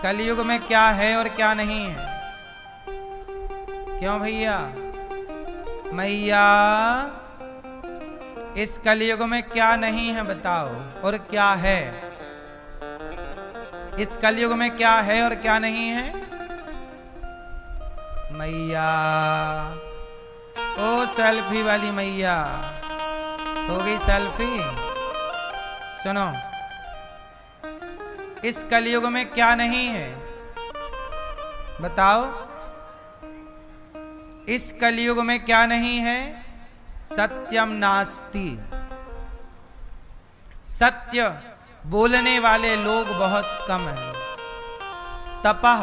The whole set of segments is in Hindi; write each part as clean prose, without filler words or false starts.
कलयुग में क्या है और क्या नहीं है। क्यों भैया? मैया इस कलयुग में क्या नहीं है बताओ, और क्या है? इस कलयुग में क्या है और क्या नहीं है मैया? ओ सेल्फी वाली मैया, हो गई सेल्फी? सुनो, इस कलयुग में क्या नहीं है बताओ? इस कलयुग में क्या नहीं है? सत्यम नास्ति। सत्य बोलने वाले लोग बहुत कम हैं। तपह,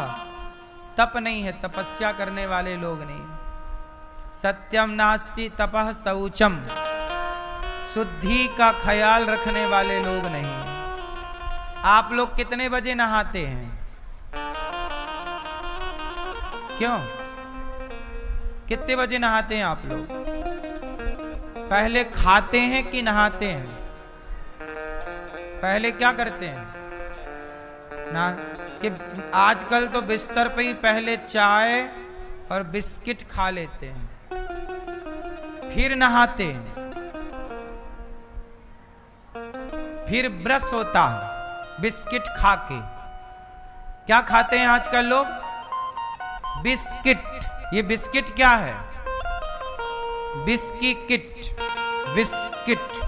तप नहीं है, तपस्या करने वाले लोग नहीं है। सत्यम नास्ति तपह शौचम, शुद्धि का ख्याल रखने वाले लोग नहीं हैं। आप लोग कितने बजे नहाते हैं? क्यों? कितने बजे नहाते हैं आप लोग? पहले खाते हैं कि नहाते हैं? पहले क्या करते हैं ना, कि आजकल तो बिस्तर पे ही पहले चाय और बिस्किट खा लेते हैं, फिर नहाते हैं, फिर ब्रश होता है बिस्किट खा के। क्या खाते हैं आजकल लोग? बिस्किट। ये बिस्किट क्या है? बिस्की किट, बिस्किट।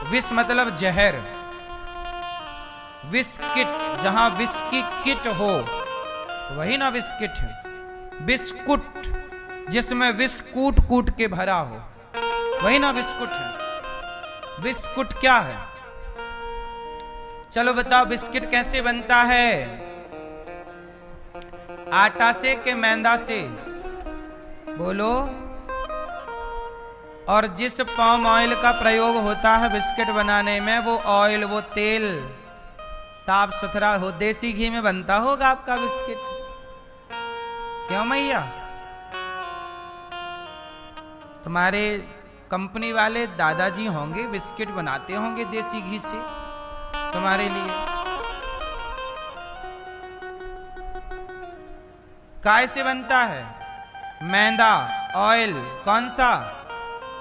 विष मतलब जहर, बिस्किट, जहां विस्की किट हो वही ना बिस्किट है। बिस्कुट जिसमें विष कूट कूट के भरा हो वही ना बिस्कुट है। बिस्कुट क्या है? चलो बताओ, बिस्किट कैसे बनता है? आटा से के मैदा से? बोलो। और जिस पाम ऑयल का प्रयोग होता है बिस्किट बनाने में, वो ऑयल, वो तेल साफ सुथरा हो, देसी घी में बनता होगा आपका बिस्किट। क्यों मैया? तुम्हारे कंपनी वाले दादाजी होंगे, बिस्किट बनाते होंगे देसी घी से तुम्हारे लिए। काय से बनता है? मैदा, ऑयल। कौन सा?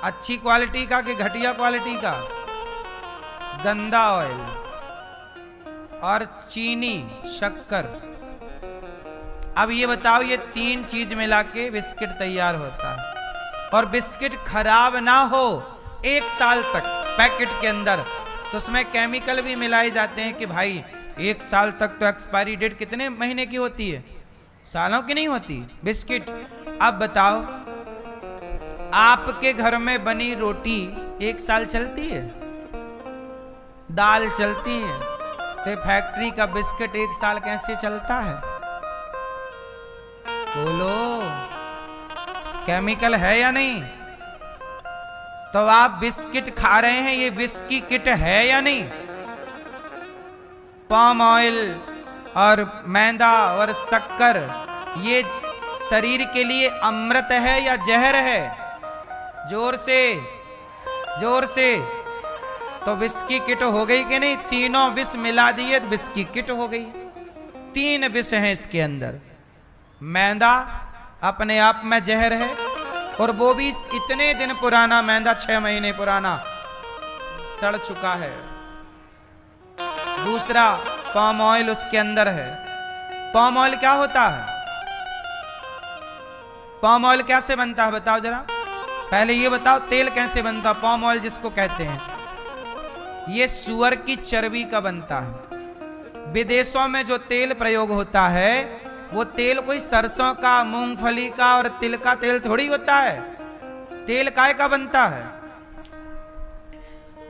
अच्छी क्वालिटी का कि घटिया क्वालिटी का? गंदा ऑयल। और चीनी, शक्कर। अब ये बताओ, ये तीन चीज मिला के बिस्किट तैयार होता है। और बिस्किट खराब ना हो 1 साल तक पैकेट के अंदर, तो उसमें केमिकल भी मिलाए जाते हैं कि भाई 1 साल तक तो एक्सपायरी डेट कितने महीने की होती है? सालों की नहीं होती बिस्किट। अब बताओ, आपके घर में बनी रोटी 1 साल चलती है? दाल चलती है? तो फैक्ट्री का बिस्किट 1 साल कैसे चलता है? बोलो, केमिकल है या नहीं? तो आप बिस्किट खा रहे हैं, ये विस्की किट है या नहीं? पाम ऑयल और मैदा और शक्कर, ये शरीर के लिए अमृत है या जहर है? जोर से, जोर से। तो विस्की किट हो गई कि नहीं? तीनों विष मिला दिए, विस्की किट हो गई। 3 विष हैं इसके अंदर। मैदा अपने आप में जहर है, और वो भी इतने दिन पुराना मैदा, 6 महीने पुराना, सड़ चुका है। दूसरा, पाम ऑयल उसके अंदर है। पाम ऑयल क्या होता है? पाम ऑयल कैसे बनता है बताओ जरा? पहले ये बताओ, तेल कैसे बनता? पाम ऑयल जिसको कहते हैं, ये सुअर की चर्बी का बनता है। विदेशों में जो तेल प्रयोग होता है, वो तेल कोई सरसों का, मूंगफली का और तिल का तेल थोड़ी होता है। तेल काय का बनता है?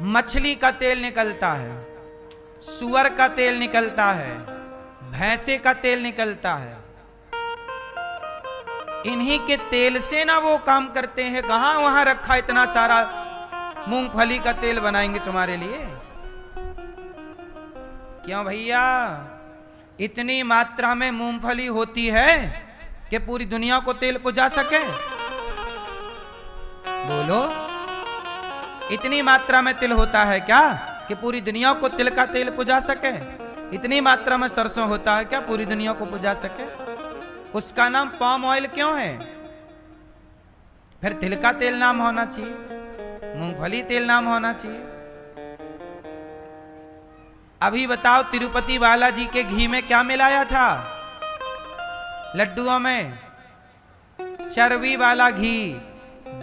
मछली का तेल निकलता है, सुअर का तेल निकलता है, भैंसे का तेल निकलता है। इन्हीं के तेल से ना वो काम करते हैं। कहां वहां रखा इतना सारा मूंगफली का तेल बनाएंगे तुम्हारे लिए? क्यों भैया? इतनी मात्रा में मूंगफली होती है कि पूरी दुनिया को तेल पुजा सके? बोलो, इतनी मात्रा में तिल होता है क्या कि पूरी दुनिया को तिल का तेल पुजा सके? इतनी मात्रा में सरसों होता है क्या पूरी दुनिया को बुझा सके? उसका नाम पाम ऑयल क्यों है? फिर तिल का तेल नाम होना चाहिए, मूंगफली तेल नाम होना चाहिए। अभी बताओ, तिरुपति बालाजी के घी में क्या मिलाया था? लड्डुओं में चर्बी वाला घी।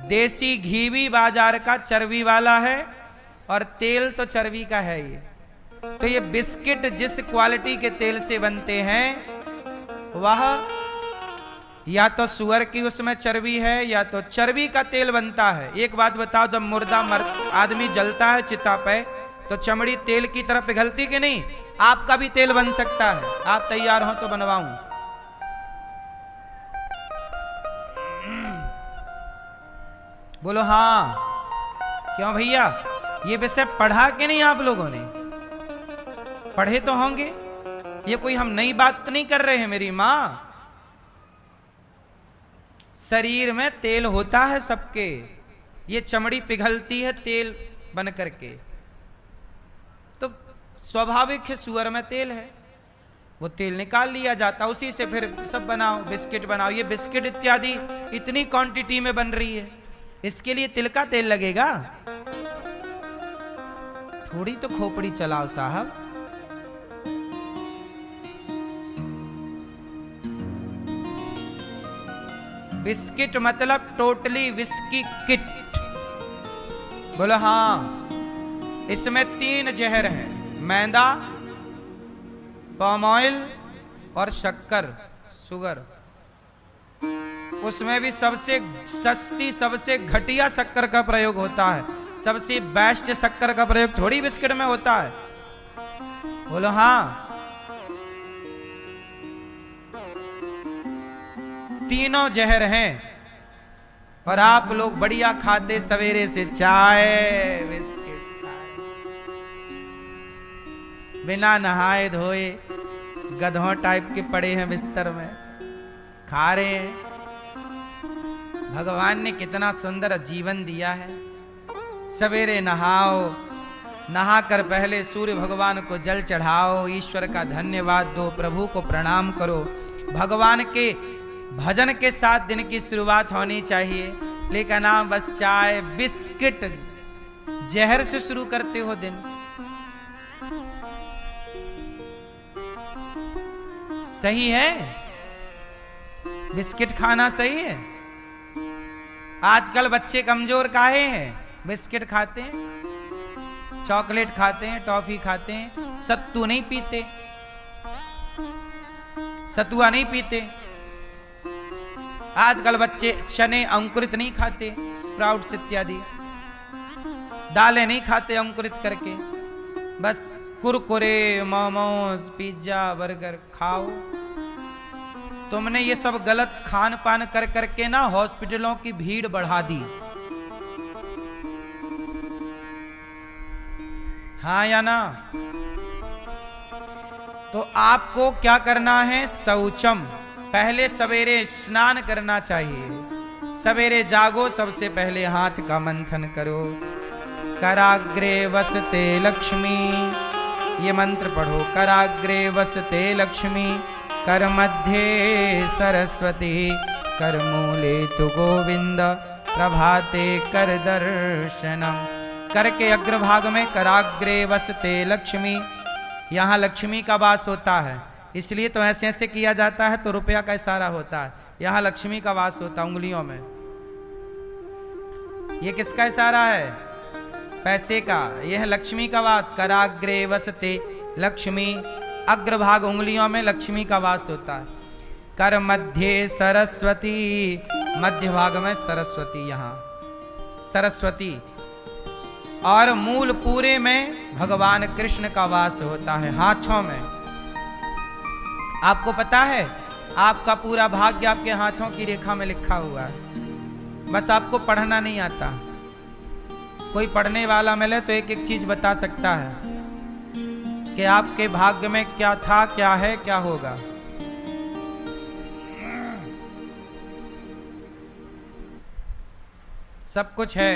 देसी घी भी बाजार का चर्बी वाला है और तेल तो चर्बी का है ये। तो ये बिस्किट जिस क्वालिटी के तेल से बनते हैं वह या तो सुअर की उसमें चर्बी है या तो चर्बी का तेल बनता है। एक बात बताओ, जब मुर्दा आदमी जलता है चिता पे तो चमड़ी तेल की तरफ पिघलती कि नहीं? आपका भी तेल बन सकता है, आप तैयार हो तो बनवाऊं। बोलो हाँ। क्यों भैया, ये विषय पढ़ा कि नहीं आप लोगों ने? पढ़े तो होंगे, ये कोई हम नई बात तो नहीं कर रहे हैं मेरी मां। शरीर में तेल होता है सबके, ये चमड़ी पिघलती है तेल बन करके, तो स्वाभाविक है सुअर में तेल है, वो तेल निकाल लिया जाता, उसी से फिर सब बनाओ, बिस्किट बनाओ। ये बिस्किट इत्यादि इतनी क्वांटिटी में बन रही है, इसके लिए तिल का तेल लगेगा? थोड़ी तो खोपड़ी चलाओ साहब। बिस्किट मतलब टोटली विस्की किट। बोलो हाँ। इसमें 3 जहर हैं, मैदा, पाम ऑयल और शक्कर, शुगर। उसमें भी सबसे सस्ती सबसे घटिया शक्कर का प्रयोग होता है, सबसे बेस्ट शक्कर का प्रयोग थोड़ी बिस्किट में होता है। बोलो हाँ। तीनों जहर हैं और आप लोग बढ़िया खाते, सवेरे से चाय बिस्किट खाए, बिना नहाए धोए गधों टाइप के पड़े हैं बिस्तर में, खा रहे हैं। भगवान ने कितना सुंदर जीवन दिया है। सवेरे नहाओ, नहाकर पहले सूर्य भगवान को जल चढ़ाओ, ईश्वर का धन्यवाद दो, प्रभु को प्रणाम करो। भगवान के भजन के साथ दिन की शुरुआत होनी चाहिए, लेकिन आप बस चाय बिस्किट जहर से शुरू करते हो दिन। सही है? बिस्किट खाना सही है? आजकल बच्चे कमजोर काहे हैं? बिस्किट खाते हैं, चॉकलेट खाते हैं, टॉफी खाते हैं, सत्तू नहीं पीते, सतुआ नहीं पीते। आजकल बच्चे चने अंकुरित नहीं खाते, स्प्राउट्स इत्यादि, दालें नहीं खाते अंकुरित करके, बस कुरकुरे, मोमोज, पिज्जा, बर्गर खाओ। तुमने ये सब गलत खान पान कर करके ना हॉस्पिटलों की भीड़ बढ़ा दी। हाँ या ना? तो आपको क्या करना है? शौचम। पहले सवेरे स्नान करना चाहिए। सवेरे जागो, सबसे पहले हाथ का मंथन करो। कराग्रे वसते लक्ष्मी, ये मंत्र पढ़ो। कराग्रे वसते लक्ष्मी, कर मध्य सरस्वती, कर मूले तु गोविंद, प्रभाते कर दर्शनम। कर के अग्रभाग में कराग्रे वसते लक्ष्मी, यहाँ लक्ष्मी का वास होता है, इसलिए तो ऐसे ऐसे किया जाता है तो रुपया का इशारा होता है। यहाँ लक्ष्मी का वास होता है उंगलियों में। ये किसका इशारा है? पैसे का। यह है लक्ष्मी का वास। कराग्रे वसते लक्ष्मी, अग्रभाग उंगलियों में लक्ष्मी का वास होता है। कर मध्य सरस्वती, मध्य भाग में सरस्वती, यहाँ सरस्वती। और मूल पूरे में भगवान कृष्ण का वास होता है, हाथों में। आपको पता है आपका पूरा भाग्य आपके हाथों की रेखा में लिखा हुआ है, बस आपको पढ़ना नहीं आता। कोई पढ़ने वाला मिले तो एक एक चीज बता सकता है कि आपके भाग्य में क्या था, क्या है, क्या होगा। सब कुछ है।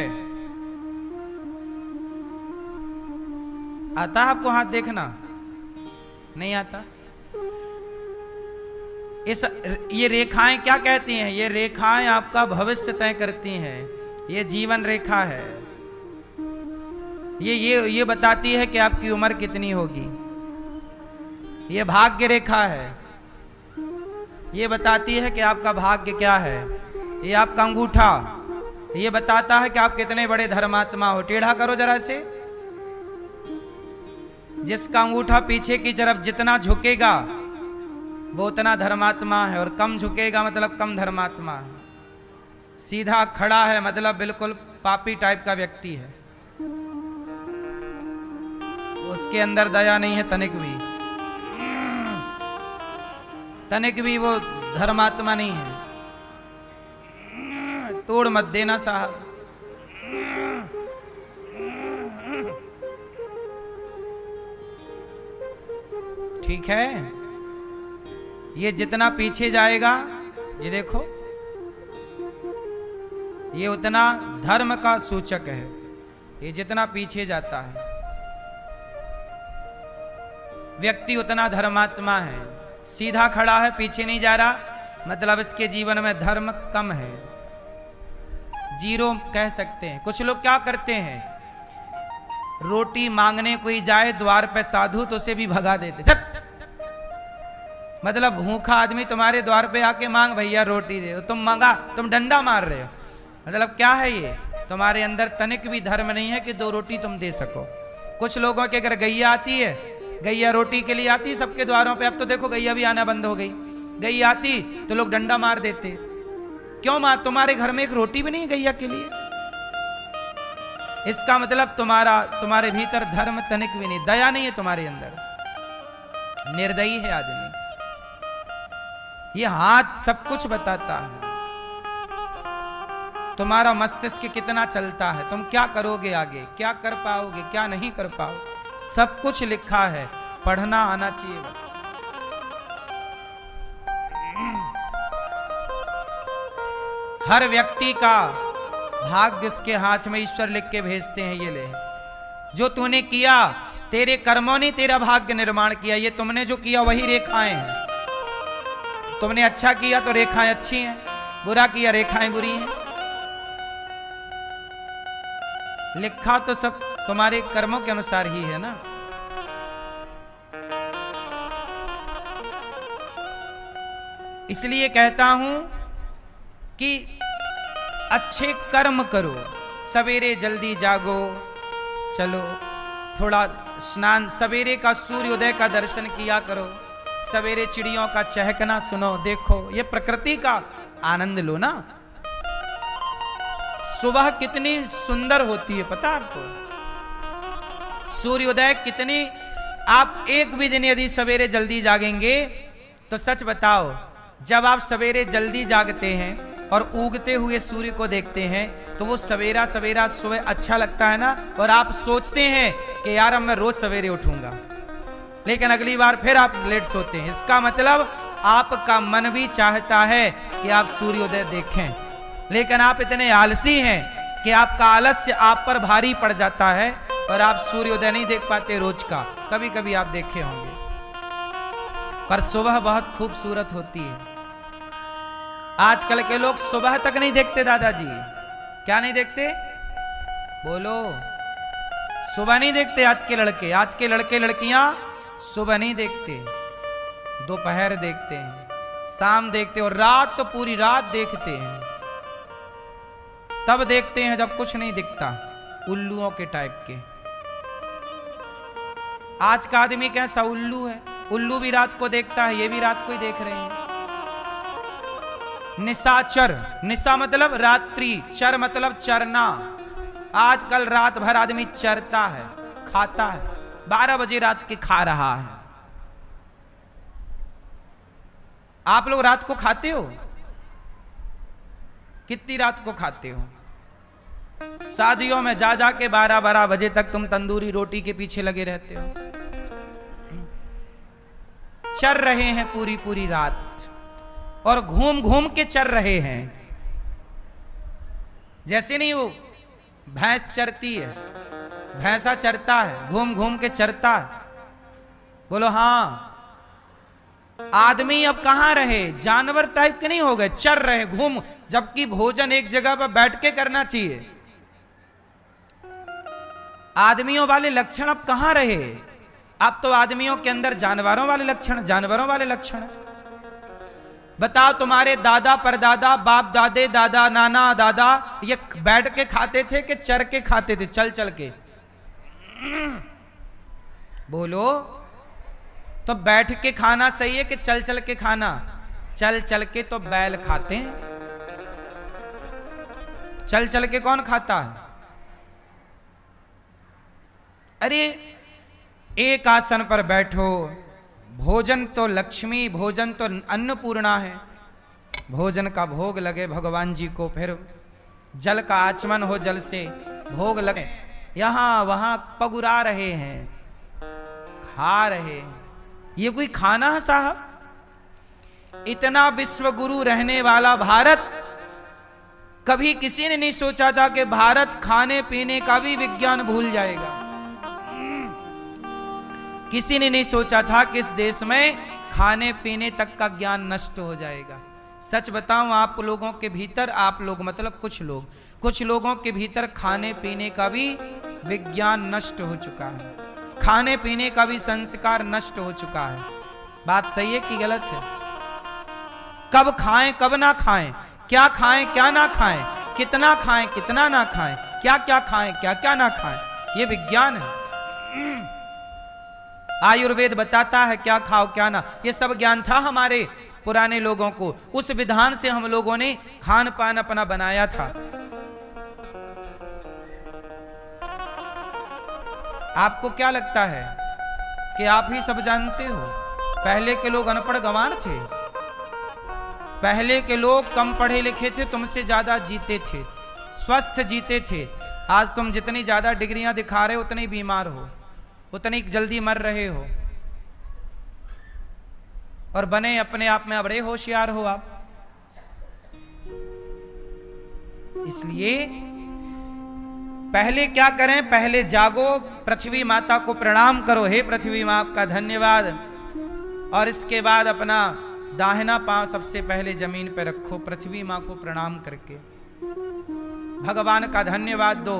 आता है आपको हाथ देखना? नहीं आता। इस ये रेखाएं क्या कहती हैं? ये रेखाएं आपका भविष्य तय करती हैं। ये जीवन रेखा है। ये बताती है कि आपकी उम्र कितनी होगी। ये भाग्य रेखा है। ये बताती है कि आपका भाग्य क्या है। ये आपका अंगूठा ये बताता है कि आप कितने बड़े धर्मात्मा हो। टेढ़ा करो जरा से। जिसका अंगूठा पीछे की तरफ जितना झुकेगा वो उतना धर्मात्मा है, और कम झुकेगा मतलब कम धर्मात्मा है। सीधा खड़ा है मतलब बिल्कुल पापी टाइप का व्यक्ति है। उसके अंदर दया नहीं है तनिक भी। तनिक भी वो धर्मात्मा नहीं है। तोड़ मत देना साहब। ठीक है। ये जितना पीछे जाएगा, ये देखो, ये उतना धर्म का सूचक है। ये जितना पीछे जाता है व्यक्ति उतना धर्मात्मा है। सीधा खड़ा है, पीछे नहीं जा रहा, मतलब इसके जीवन में धर्म कम है, जीरो कह सकते हैं। कुछ लोग क्या करते हैं, रोटी मांगने कोई जाए द्वार पे साधु तो उसे भी भगा देते। सब मतलब भूखा आदमी तुम्हारे द्वार पे आके मांग भैया रोटी दे, तुम मांगा, तुम डंडा मार रहे हो। मतलब क्या है ये? तुम्हारे अंदर तनिक भी धर्म नहीं है कि 2 रोटी तुम दे सको। कुछ लोगों के अगर गैया आती है, गैया रोटी के लिए आती सबके द्वारों पे। अब तो देखो गैया भी आना बंद हो गई। गैया आती तो लोग डंडा मार देते। क्यों मार? तुम्हारे घर में एक रोटी भी नहीं गैया के लिए। इसका मतलब तुम्हारे भीतर धर्म तनिक भी नहीं, दया नहीं है तुम्हारे अंदर। निर्दयी है आदमी। ये हाथ सब कुछ बताता है। तुम्हारा मस्तिष्क कितना चलता है, तुम क्या करोगे आगे, क्या कर पाओगे, क्या नहीं कर पाओगे, सब कुछ लिखा है। पढ़ना आना चाहिए बस। हर व्यक्ति का भाग्य उसके हाथ में ईश्वर लिख के भेजते हैं। ये ले, जो तूने किया, तेरे कर्मों ने तेरा भाग्य निर्माण किया। ये तुमने जो किया वही रेखाएं हैं। तुमने अच्छा किया तो रेखाएं अच्छी हैं, बुरा किया रेखाएं बुरी हैं। लिखा तो सब तुम्हारे कर्मों के अनुसार ही है ना। इसलिए कहता हूं कि अच्छे कर्म करो, सवेरे जल्दी जागो, चलो थोड़ा स्नान, सवेरे का सूर्योदय का दर्शन किया करो, सवेरे चिड़ियों का चहकना सुनो, देखो, ये प्रकृति का आनंद लो ना। सुबह कितनी सुंदर होती है पता आपको? सूर्योदय कितनी, आप एक भी दिन यदि सवेरे जल्दी जागेंगे तो सच बताओ, जब आप सवेरे जल्दी जागते हैं और उगते हुए सूर्य को देखते हैं तो वो सवेरा सवेरा सुबह अच्छा लगता है ना। और आप सोचते हैं कि यार अब मैं रोज सवेरे उठूंगा, लेकिन अगली बार फिर आप लेट सोते हैं। इसका मतलब आपका मन भी चाहता है कि आप सूर्योदय देखें, लेकिन आप इतने आलसी हैं कि आपका आलस्य आप पर भारी पड़ जाता है और आप सूर्योदय नहीं देख पाते रोज का। कभी कभी आप देखे होंगे, पर सुबह बहुत खूबसूरत होती है। आजकल के लोग सुबह तक नहीं देखते दादाजी। क्या नहीं देखते? बोलो। सुबह नहीं देखते आज के लड़के। आज के लड़के लड़कियां सुबह नहीं देखते, दोपहर देखते हैं, शाम देखते हैं, और रात तो पूरी रात देखते हैं। तब देखते हैं जब कुछ नहीं दिखता, उल्लुओं के टाइप के। आज का आदमी कैसा उल्लू है? उल्लू भी रात को देखता है, ये भी रात को ही देख रहे हैं। निशाचर, निशा मतलब रात्रि, चर मतलब चरना। आजकल रात भर आदमी चरता है, खाता है, 12 बजे रात के खा रहा है। आप लोग रात को खाते हो? कितनी रात को खाते हो? शादियों में जा जा के 12-12 बजे तक तुम तंदूरी रोटी के पीछे लगे रहते हो। चर रहे हैं पूरी पूरी रात, और घूम घूम के चर रहे हैं। जैसे नहीं वो भैंस चरती है, भैंसा चरता है, घूम घूम के चरता है, बोलो हाँ। आदमी अब कहां रहे, जानवर टाइप के नहीं हो गए, चर रहे, घूम, जबकि भोजन एक जगह पर बैठ के करना चाहिए। आदमियों वाले लक्षण अब कहां रहे, अब तो आदमियों के अंदर जानवरों वाले लक्षण, जानवरों वाले लक्षण। बताओ तुम्हारे दादा परदादा, बाप दादे, दादा नाना दादा, ये बैठ के खाते थे कि चर के खाते थे, चल चल के? बोलो। तो बैठ के खाना सही है कि चल चल के खाना? चल चल के तो बैल खाते हैं, चल चल के कौन खाता है? अरे एक आसन पर बैठो, भोजन तो लक्ष्मी, भोजन तो अन्नपूर्णा है, भोजन का भोग लगे भगवान जी को, फिर जल का आचमन हो, जल से भोग लगे। यहां वहां पगुरा रहे हैं, खा रहे हैं, ये कोई खाना है साहब? इतना विश्व गुरु रहने वाला भारत, कभी किसी ने नहीं सोचा था कि भारत खाने पीने का भी विज्ञान भूल जाएगा। किसी ने नहीं सोचा था कि इस देश में खाने पीने तक का ज्ञान नष्ट हो जाएगा। सच बताऊं, आप लोगों के भीतर, आप लोग मतलब कुछ लोगों के भीतर खाने पीने का भी विज्ञान नष्ट हो चुका है, खाने पीने का भी संस्कार नष्ट हो चुका है। बात सही है कि गलत है? कब खाएं कब ना खाएं, क्या खाएं क्या ना खाएं, कितना खाएं कितना ना खाएं, क्या क्या खाएं क्या क्या ना खाएं, ये विज्ञान है। आयुर्वेद बताता है क्या खाओ क्या ना, ये सब ज्ञान था हमारे पुराने लोगों को, उस विधान से हम लोगों ने खान पान अपना बनाया था। आपको क्या लगता है कि आप ही सब जानते हो? पहले के लोग अनपढ़ गंवार थे, पहले के लोग कम पढ़े लिखे थे, तुमसे ज्यादा जीते थे, स्वस्थ जीते थे। आज तुम जितनी ज्यादा डिग्रियां दिखा रहे हो उतनी बीमार हो, उतनी जल्दी मर रहे हो, और बने अपने आप में बड़े होशियार हो आप। इसलिए पहले क्या करें, पहले जागो, पृथ्वी माता को प्रणाम करो, हे पृथ्वी मां आपका धन्यवाद, और इसके बाद अपना दाहिना पांव सबसे पहले जमीन पर रखो, पृथ्वी मां को प्रणाम करके भगवान का धन्यवाद दो।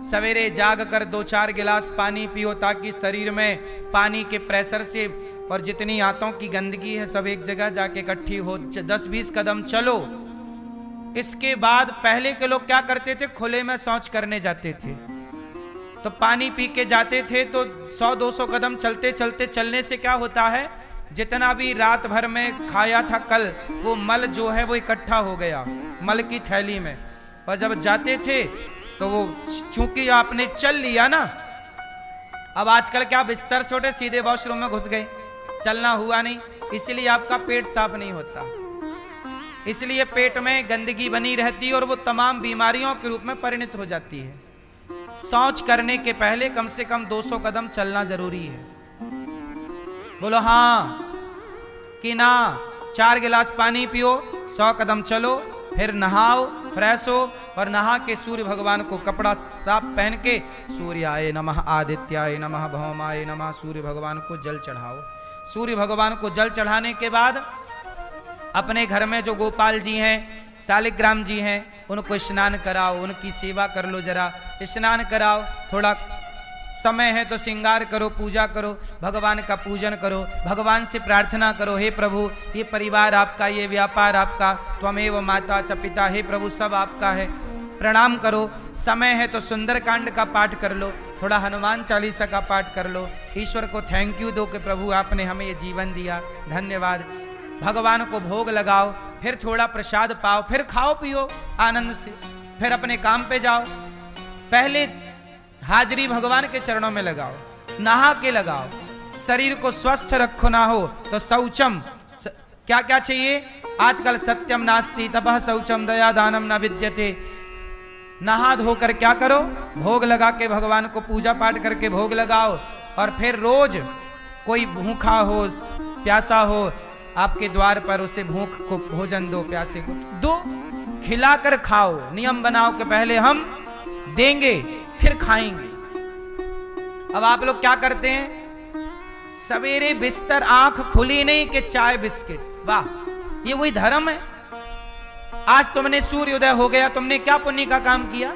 सवेरे जाग कर 2-4 गिलास पानी पियो, ताकि शरीर में पानी के प्रेशर से और जितनी आंतों की गंदगी है सब एक जगह जाके इकट्ठी हो। 10-20 कदम चलो। इसके बाद पहले के लोग क्या करते थे, खुले में शौच करने जाते थे, तो पानी पी के जाते थे, तो 100-200 कदम चलते चलते, चलने से क्या होता है, जितना भी रात भर में खाया था कल, वो मल जो है वो इकट्ठा हो गया मल की थैली में, और जब जाते थे तो वो चूंकि आपने चल लिया ना, अब आजकल क्या बिस्तर छोटे, सीधे वॉशरूम में घुस गए, चलना हुआ नहीं, इसलिए आपका पेट साफ नहीं होता, इसलिए पेट में गंदगी बनी रहती है और वो तमाम बीमारियों के रूप में परिणत हो जाती है। शौच करने के पहले कम से कम 200 कदम चलना जरूरी है। बोलो हाँ कि ना? 4 गिलास पानी पियो, 100 कदम चलो, फिर नहाओ, फ्रेश हो, और नहा के सूर्य भगवान को कपड़ा साफ पहन के सूर्याय नमः, आदित्याय नमः, भौमाय नमः, सूर्य भगवान को जल चढ़ाओ। सूर्य भगवान को जल चढ़ाने के बाद अपने घर में जो गोपाल जी हैं, शालिग्राम जी हैं, उनको स्नान कराओ, उनकी सेवा कर लो, जरा स्नान कराओ, थोड़ा समय है तो श्रृंगार करो, पूजा करो, भगवान का पूजन करो, भगवान से प्रार्थना करो, हे प्रभु ये परिवार आपका, ये व्यापार आपका, त्वमेव माता च पिता, हे प्रभु सब आपका है, प्रणाम करो। समय है तो सुंदरकांड का पाठ कर लो, थोड़ा हनुमान चालीसा का पाठ कर लो, ईश्वर को थैंक यू दो कि प्रभु आपने हमें ये जीवन दिया, धन्यवाद। भगवान को भोग लगाओ, फिर थोड़ा प्रसाद पाओ, फिर खाओ पियो आनंद से, फिर अपने काम पे जाओ। पहले हाजरी भगवान के चरणों में लगाओ, नहा के लगाओ, शरीर को स्वस्थ रखो, ना हो तो शौचम, क्या क्या चाहिए आजकल, सत्यम नास्ति तपः शौचम दया दानम न विद्यते। नहा धोकर क्या करो, भोग लगा के भगवान को पूजा पाठ करके भोग लगाओ, और फिर रोज कोई भूखा हो प्यासा हो आपके द्वार पर, उसे भूख को भोजन दो, प्यासे को दो, खिलाकर खाओ। नियम बनाओ कि पहले हम देंगे फिर खाएंगे। अब आप लोग क्या करते हैं, सवेरे बिस्तर आंख खुली नहीं कि चाय बिस्किट, वाह, ये वही धर्म है। आज तुमने सूर्योदय हो गया, तुमने क्या पुण्य का काम किया,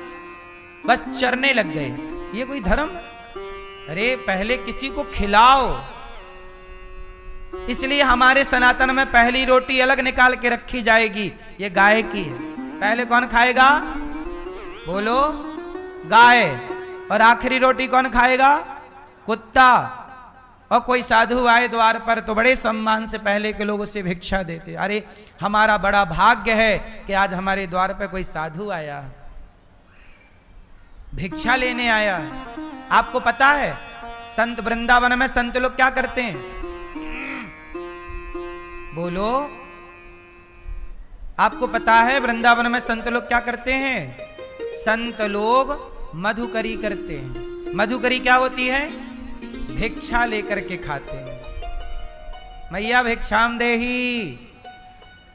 बस चरने लग गए, ये कोई धर्म है? अरे पहले किसी को खिलाओ। इसलिए हमारे सनातन में पहली रोटी अलग निकाल के रखी जाएगी, ये गाय की है। पहले कौन खाएगा, बोलो, गाय। और आखिरी रोटी कौन खाएगा, कुत्ता। और कोई साधु आए द्वार पर तो बड़े सम्मान से पहले के लोग उसे भिक्षा देते। अरे हमारा बड़ा भाग्य है कि आज हमारे द्वार पर कोई साधु आया, भिक्षा लेने आया। आपको पता है संत वृंदावन में संत लोग क्या करते हैं, बोलो, आपको पता है वृंदावन में संत लोग क्या करते हैं? संत लोग मधुकरी करते हैं। मधुकरी क्या होती है? भिक्षा लेकर के खाते हैं। मैया भिक्षाम देही।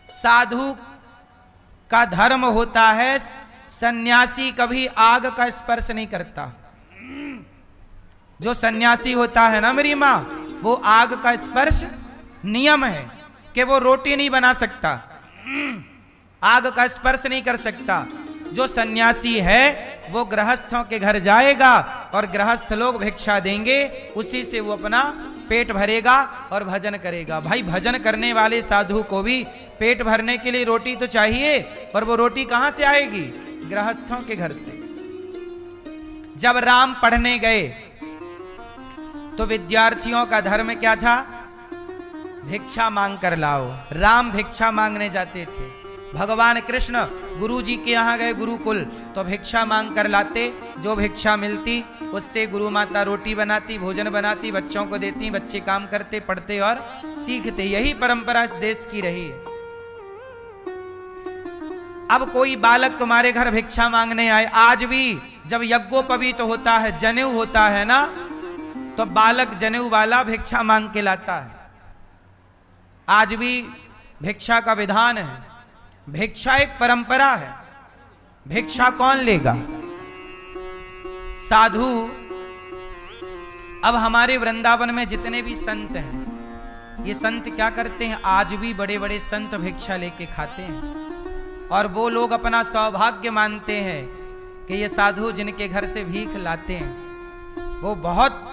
साधु का धर्म होता है सन्यासी कभी आग का स्पर्श नहीं करता। जो सन्यासी होता है ना मेरी माँ, वो आग का स्पर्श नियम है कि वो रोटी नहीं बना सकता, आग का स्पर्श नहीं कर सकता। जो सन्यासी है वो गृहस्थों के घर जाएगा और गृहस्थ लोग भिक्षा देंगे, उसी से वो अपना पेट भरेगा और भजन करेगा। भाई भजन करने वाले साधु को भी पेट भरने के लिए रोटी तो चाहिए, और वो रोटी कहां से आएगी? गृहस्थों के घर से। जब राम पढ़ने गए तो विद्यार्थियों का धर्म क्या था? भिक्षा मांग कर लाओ। राम भिक्षा मांगने जाते थे। भगवान कृष्ण गुरु जी के यहाँ गए गुरुकुल, तो भिक्षा मांग कर लाते। जो भिक्षा मिलती उससे गुरु माता रोटी बनाती, भोजन बनाती, बच्चों को देती, बच्चे काम करते, पढ़ते और सीखते। यही परंपरा इस देश की रही है। अब कोई बालक तुम्हारे घर भिक्षा मांगने आए, आज भी जब यज्ञोपवीत होता है, जनेऊ होता है ना, तो बालक जनेऊ वाला भिक्षा मांग के लाता है। आज भी भिक्षा का विधान है। भिक्षा एक परंपरा है। भिक्षा कौन लेगा? साधु। अब हमारे वृंदावन में जितने भी संत हैं, ये संत क्या करते हैं? आज भी बड़े बड़े संत भिक्षा लेके खाते हैं, और वो लोग अपना सौभाग्य मानते हैं कि ये साधु जिनके घर से भीख लाते हैं, वो बहुत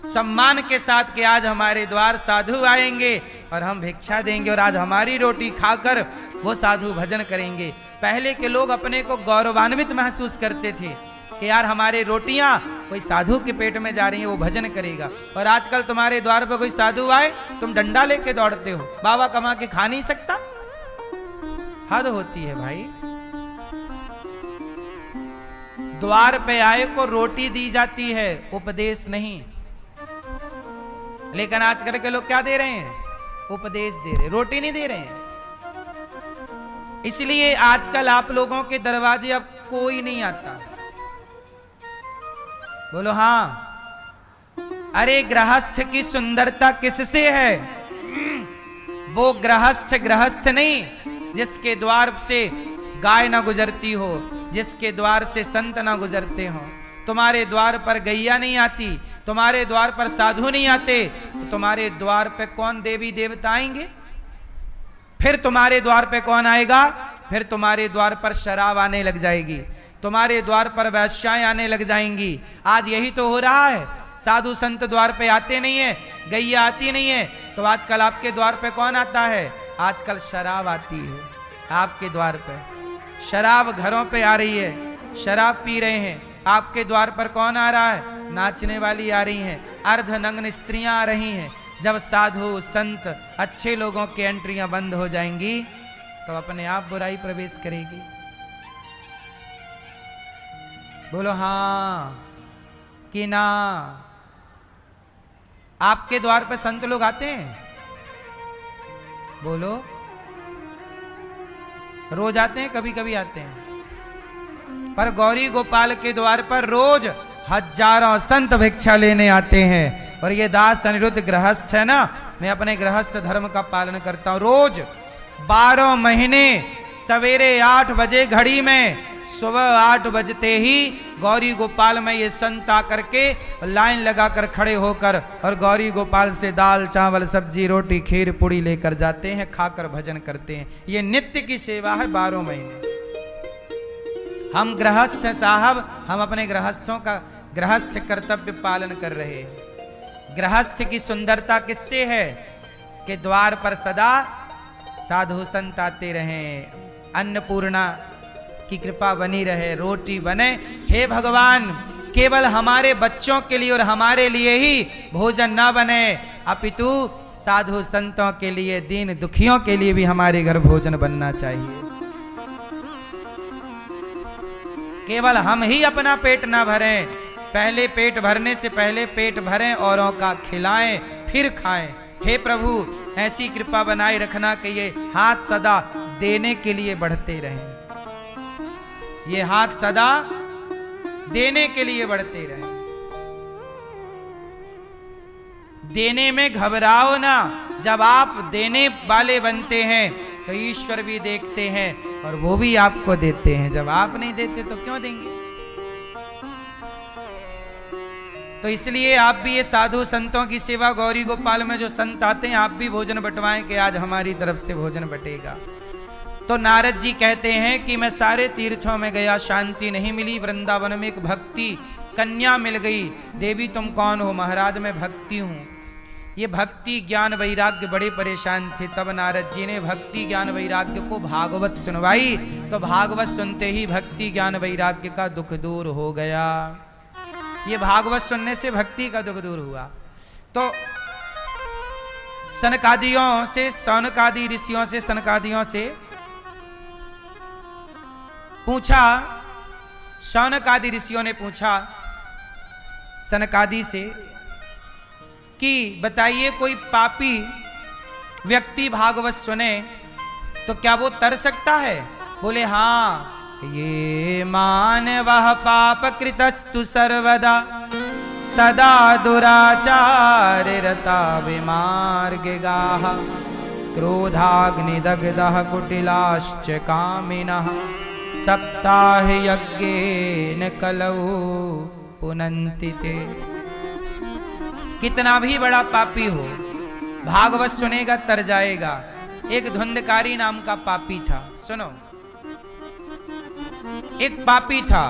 सम्मान के साथ कि आज हमारे द्वार साधु आएंगे और हम भिक्षा देंगे, और आज हमारी रोटी खाकर वो साधु भजन करेंगे। पहले के लोग अपने को गौरवान्वित महसूस करते थे कि यार हमारे रोटियां कोई साधु के पेट में जा रही है, वो भजन करेगा। और आजकल तुम्हारे द्वार पर कोई साधु आए, तुम डंडा लेके दौड़ते हो, बाबा कमा के खा नहीं सकता। हद होती है भाई। द्वार पे आए को रोटी दी जाती है, उपदेश नहीं। लेकिन आजकल के लोग क्या दे रहे हैं? उपदेश दे रहे, रोटी नहीं दे रहे हैं। इसलिए आजकल आप लोगों के दरवाजे अब कोई नहीं आता। बोलो हाँ। अरे गृहस्थ की सुंदरता किससे है? वो गृहस्थ नहीं जिसके द्वार से गाय ना गुजरती हो, जिसके द्वार से संत ना गुजरते हो। तुम्हारे द्वार पर गैया नहीं आती, तुम्हारे द्वार पर साधु नहीं आते, तो तुम्हारे द्वार पे कौन देवी देवता आएंगे? फिर तुम्हारे द्वार पे कौन आएगा? फिर तुम्हारे द्वार पर शराब आने लग जाएगी, तुम्हारे द्वार पर वैश्याएं आने लग जाएंगी। आज यही तो हो रहा है। साधु संत द्वार पे आते नहीं है, गैया आती नहीं है, तो आजकल आपके द्वार पे कौन आता है? आजकल शराब आती है आपके द्वार पे। शराब घरों पे आ रही है, शराब पी रहे हैं। आपके द्वार पर कौन आ रहा है? नाचने वाली आ रही हैं, अर्धनग्न स्त्रियां आ रही हैं। जब साधु संत अच्छे लोगों की एंट्रियां बंद हो जाएंगी तो अपने आप बुराई प्रवेश करेगी। बोलो हाँ कि ना? आपके द्वार पर संत लोग आते हैं? बोलो। रोज आते हैं? कभी कभी आते हैं। पर गौरी गोपाल के द्वार पर रोज हजारों संत भिक्षा लेने आते हैं। और ये दास अनिरुद्ध गृहस्थ है ना, मैं अपने गृहस्थ धर्म का पालन करता हूं। रोज 12 महीने सवेरे 8 बजे घड़ी में सुबह 8 बजते ही गौरी गोपाल में ये संत आकर के लाइन लगाकर खड़े होकर और गौरी गोपाल से दाल चावल सब्जी रोटी खीर पूड़ी लेकर जाते हैं, खाकर भजन करते हैं। ये नित्य की सेवा है 12 महीने। हम गृहस्थ साहब, हम अपने गृहस्थों का गृहस्थ कर्तव्य पालन कर रहे हैं। गृहस्थ की सुंदरता किससे है कि द्वार पर सदा साधु संत आते रहें, अन्नपूर्णा की कृपा बनी रहे, रोटी बने। हे भगवान, केवल हमारे बच्चों के लिए और हमारे लिए ही भोजन ना बने, अपितु साधु संतों के लिए, दीन दुखियों के लिए भी हमारे घर भोजन बनना चाहिए। केवल हम ही अपना पेट ना भरें, पहले पेट भरने से पहले पेट भरें, औरों का खिलाएं फिर खाएं। हे प्रभु, ऐसी कृपा बनाए रखना कि ये हाथ सदा देने के लिए बढ़ते रहें, ये हाथ सदा देने के लिए बढ़ते रहें। देने में घबराओ ना, जब आप देने वाले बनते हैं तो ईश्वर भी देखते हैं और वो भी आपको देते हैं। जब आप नहीं देते तो क्यों देंगे? तो इसलिए आप भी ये साधु संतों की सेवा, गौरी गोपाल में जो संत आते हैं, आप भी भोजन बंटवाएं कि आज हमारी तरफ से भोजन बटेगा। तो नारद जी कहते हैं कि मैं सारे तीर्थों में गया, शांति नहीं मिली। वृंदावन में एक भक्ति कन्या मिल गई। देवी तुम कौन हो? महाराज मैं भक्ति हूँ। ये भक्ति ज्ञान वैराग्य बड़े परेशान थे। तब नारद जी ने भक्ति ज्ञान वैराग्य को भागवत सुनवाई, तो भागवत सुनते ही भक्ति ज्ञान वैराग्य का दुख दूर हो गया। ये भागवत सुनने से भक्ति का दुख दूर हुआ। तो सनकादियों से, सौनकादि ऋषियों से, सनकादियों से पूछा, सौनकादि ऋषियों ने पूछा सनकादि से कि बताइए कोई पापी व्यक्ति भागवत सुने तो क्या वो तर सकता है? बोले हाँ, ये मानवः पाप कृतस्तु सर्वदा सदा दुराचार रता विमार्गाः क्रोधाग्निदग्धः कुटिलाश्च कामिनः सप्ताह यज्ञेन कलौ पुनन्ति ते। कितना भी बड़ा पापी हो, भागवत सुनेगा तर जाएगा। एक धुंधकारी नाम का पापी था। सुनो, एक पापी था,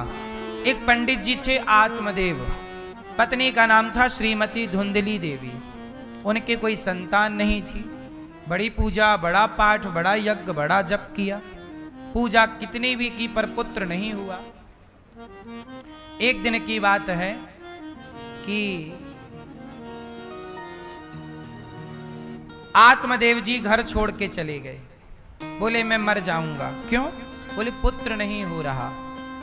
एक पंडित जी थे आत्मदेव, पत्नी का नाम था श्रीमती धुंधली देवी। उनके कोई संतान नहीं थी। बड़ी पूजा, बड़ा पाठ, बड़ा यज्ञ, बड़ा जप किया, पूजा कितनी भी की पर पुत्र नहीं हुआ। एक दिन की बात है कि आत्मदेव जी घर छोड़ के चले गए। बोले मैं मर जाऊंगा। क्यों? बोले पुत्र नहीं हो रहा।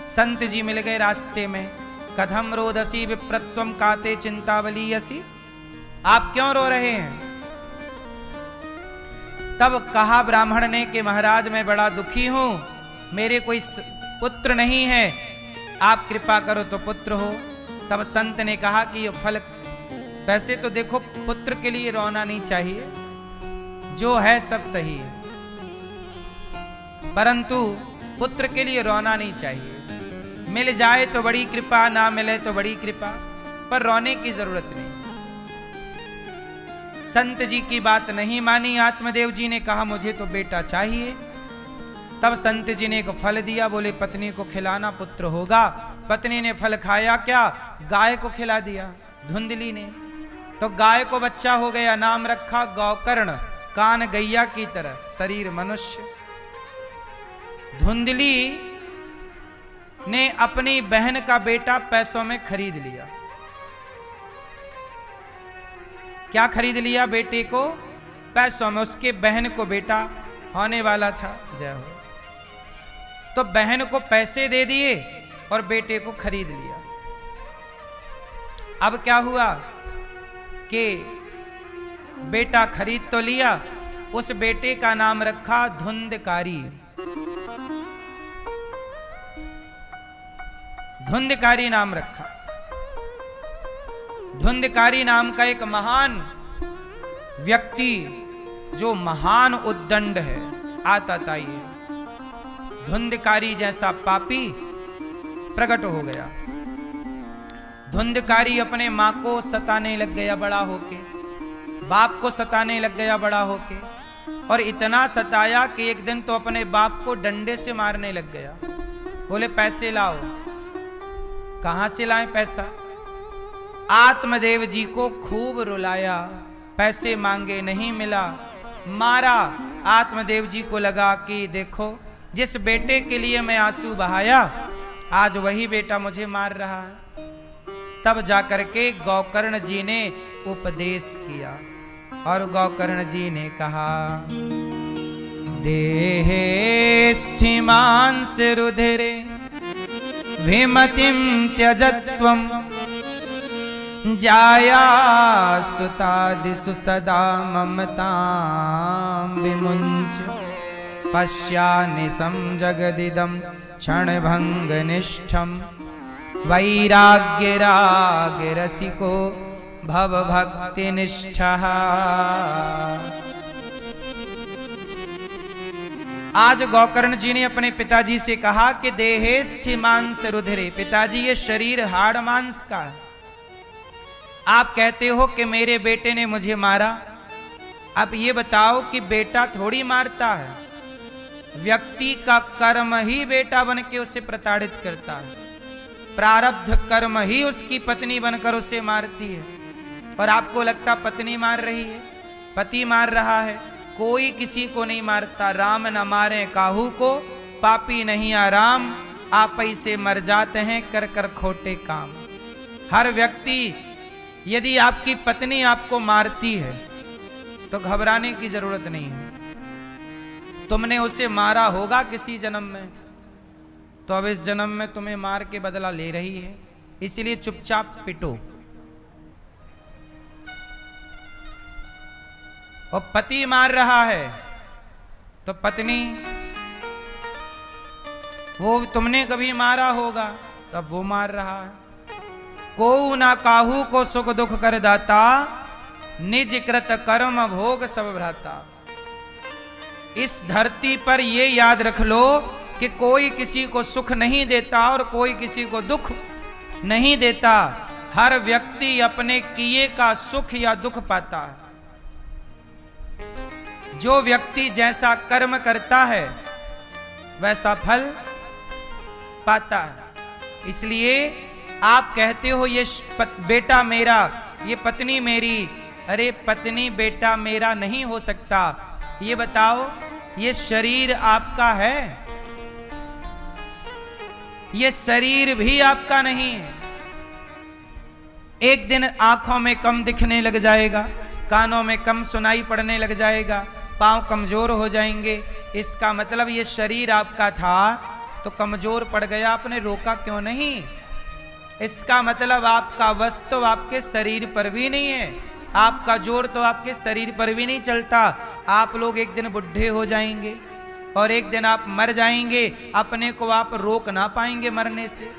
संत जी मिल गए रास्ते में। कथम रोदसी विप्रत्वम काते चिंतावलीयसी, आप क्यों रो रहे हैं? तब कहा ब्राह्मण ने कि महाराज मैं बड़ा दुखी हूं, मेरे कोई पुत्र नहीं है, आप कृपा करो तो पुत्र हो। तब संत ने कहा कि ये फल, वैसे तो देखो पुत्र के लिए रोना नहीं चाहिए, जो है सब सही है, परंतु पुत्र के लिए रोना नहीं चाहिए। मिल जाए तो बड़ी कृपा, ना मिले तो बड़ी कृपा, पर रोने की जरूरत नहीं। संत जी की बात नहीं मानी आत्मदेव जी ने, कहा मुझे तो बेटा चाहिए। तब संत जी ने एक फल दिया, बोले पत्नी को खिलाना, पुत्र होगा। पत्नी ने फल खाया, क्या गाय को खिला दिया धुंधली ने, तो गाय को बच्चा हो गया। नाम रखा गौकर्ण, कान गैया की तरह, शरीर मनुष्य। धुंधली ने अपनी बहन का बेटा पैसों में खरीद लिया। क्या खरीद लिया? बेटे को पैसों में। उसके बहन को बेटा होने वाला था, जय हो, तो बहन को पैसे दे दिए और बेटे को खरीद लिया। अब क्या हुआ कि बेटा खरीद तो लिया, उस बेटे का नाम रखा धुंधकारी। धुंधकारी नाम रखा। धुंधकारी नाम का एक महान व्यक्ति, जो महान उद्दंड है, आता था ये धुंधकारी जैसा पापी प्रकट हो गया। धुंधकारी अपने माँ को सताने लग गया बड़ा होके, बाप को सताने लग गया बड़ा होके, और इतना सताया कि एक दिन तो अपने बाप को डंडे से मारने लग गया। बोले पैसे लाओ। कहां से लाएं पैसा? आत्मदेव जी को खूब रुलाया, पैसे मांगे नहीं मिला, मारा। आत्मदेव जी को लगा कि देखो जिस बेटे के लिए मैं आंसू बहाया, आज वही बेटा मुझे मार रहा है। तब जाकर के गोकर्ण जी ने उपदेश किया, और गोकर्ण जी ने कहा, देहे स्थिमांस रुधिरे विमतिं त्यजत्वं जाया सुतादिषु सदा ममतां विमुञ्च पश्यानिशं जगदिदं क्षणभङ्गनिष्ठं वैराग्यरागरसिको भवभक्तिनिष्ठः। आज गोकर्ण जी ने अपने पिताजी से कहा कि देहे स्थिमांस रुधिरे, पिताजी ये शरीर हाड़ मांस का है। आप कहते हो कि मेरे बेटे ने मुझे मारा। अब ये बताओ कि बेटा थोड़ी मारता है, व्यक्ति का कर्म ही बेटा बन के उसे प्रताड़ित करता है। प्रारब्ध कर्म ही उसकी पत्नी बनकर उसे मारती है। और आपको लगता पत्नी मार रही है, पति मार रहा है? कोई किसी को नहीं मारता। राम न मारे काहू को, पापी नहीं आराम, आप ही से मर जाते हैं कर कर खोटे काम। हर व्यक्ति, यदि आपकी पत्नी आपको मारती है तो घबराने की जरूरत नहीं है। तुमने उसे मारा होगा किसी जन्म में, तो अब इस जन्म में तुम्हें मार के बदला ले रही है, इसलिए चुपचाप पिटो। और पति मार रहा है तो पत्नी, वो तुमने कभी मारा होगा तब वो मार रहा है। को ना काहू को सुख दुख कर दाता, निज कृत कर्म भोग सब भ्राता। इस धरती पर ये याद रख लो कि कोई किसी को सुख नहीं देता और कोई किसी को दुख नहीं देता। हर व्यक्ति अपने किए का सुख या दुख पाता है। जो व्यक्ति जैसा कर्म करता है वैसा फल पाता है। इसलिए आप कहते हो ये बेटा मेरा, ये पत्नी मेरी। अरे पत्नी बेटा मेरा नहीं हो सकता। ये बताओ, ये शरीर आपका है? ये शरीर भी आपका नहीं है। एक दिन आंखों में कम दिखने लग जाएगा, कानों में कम सुनाई पड़ने लग जाएगा, पांव कमजोर हो जाएंगे। इसका मतलब ये शरीर आपका था तो कमजोर पड़ गया, आपने रोका क्यों नहीं? इसका मतलब आपका वश तो आपके शरीर पर भी नहीं है, आपका जोर तो आपके शरीर पर भी नहीं चलता। आप लोग एक दिन बुढ़े हो जाएंगे और एक दिन आप मर जाएंगे, अपने को आप रोक ना पाएंगे मरने से।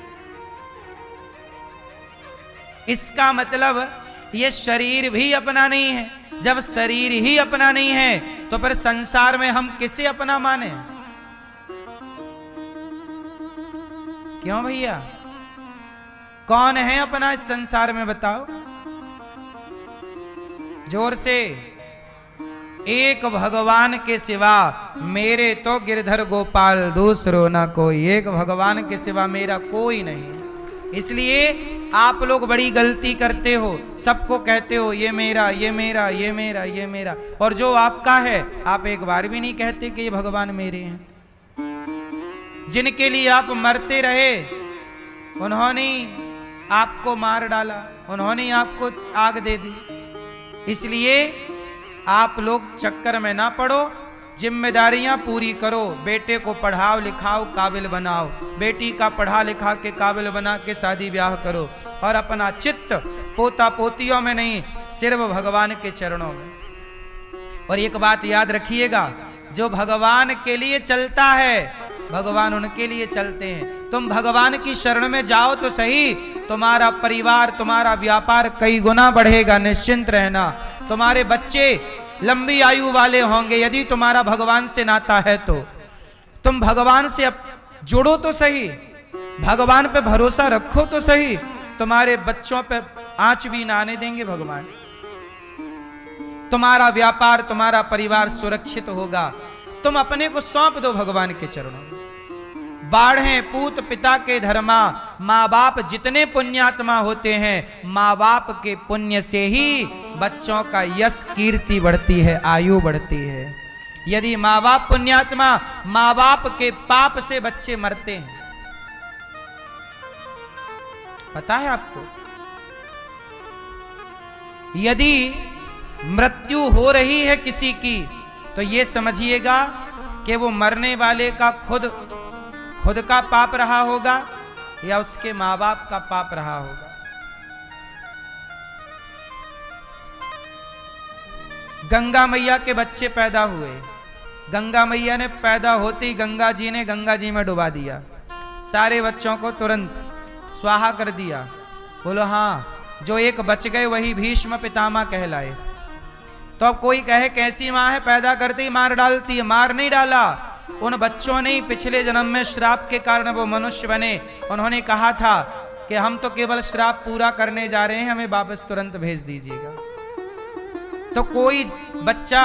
इसका मतलब ये शरीर भी अपना नहीं है। जब शरीर ही अपना नहीं है तो फिर संसार में हम किसे अपना माने? क्यों भैया, कौन है अपना इस संसार में बताओ जोर से। एक भगवान के सिवा मेरे तो गिरधर गोपाल दूसरो ना कोई। एक भगवान के सिवा मेरा कोई नहीं। इसलिए आप लोग बड़ी गलती करते हो, सबको कहते हो ये मेरा, ये मेरा, ये मेरा, ये मेरा, और जो आपका है आप एक बार भी नहीं कहते कि ये भगवान मेरे हैं। जिनके लिए आप मरते रहे उन्होंने आपको मार डाला, उन्होंने आपको आग दे दी। इसलिए आप लोग चक्कर में ना पड़ो, जिम्मेदारियां पूरी करो। बेटे को पढ़ाओ लिखाओ काबिल बनाओ, बेटी का पढ़ा लिखा के काबिल बना के शादी ब्याह करो, और अपना चित्त पोता पोतियों में नहीं, सिर्फ भगवान के चरणों में। और एक बात याद रखिएगा, जो भगवान के लिए चलता है भगवान उनके लिए चलते हैं। तुम भगवान की शरण में जाओ तो सही, तुम्हारा परिवार, तुम्हारा व्यापार कई गुना बढ़ेगा, निश्चिंत रहना। तुम्हारे बच्चे लंबी आयु वाले होंगे यदि तुम्हारा भगवान से नाता है तो। तुम भगवान से अब जुड़ो तो सही, भगवान पे भरोसा रखो तो सही। तुम्हारे बच्चों पे आंच भी ना आने देंगे भगवान। तुम्हारा व्यापार, तुम्हारा परिवार सुरक्षित होगा। तुम अपने को सौंप दो भगवान के चरणों में। बाढ़े पूत पिता के धर्मा, माँ बाप जितने पुण्यात्मा होते हैं, माँ बाप के पुण्य से ही बच्चों का यश कीर्ति बढ़ती है, आयु बढ़ती है। यदि माँ बाप पुण्यात्मा, माँ बाप के पाप से बच्चे मरते हैं। पता है आपको? यदि मृत्यु हो रही है किसी की, तो ये समझिएगा कि वो मरने वाले का खुद का पाप रहा होगा या उसके मां बाप का पाप रहा होगा। गंगा मैया के बच्चे पैदा हुए, गंगा मैया ने पैदा होते ही गंगा जी ने गंगा जी में डुबा दिया, सारे बच्चों को तुरंत स्वाहा कर दिया। बोलो हाँ, जो एक बच गए वही भीष्म पितामह कहलाए। तो अब कोई कहे कैसी मां है, पैदा करते ही मार डालती है। मार नहीं डाला, उन बच्चों ने पिछले जन्म में श्राप के कारण वो मनुष्य बने। उन्होंने कहा था कि हम तो केवल श्राप पूरा करने जा रहे हैं, हमें वापस तुरंत भेज दीजिएगा। तो कोई बच्चा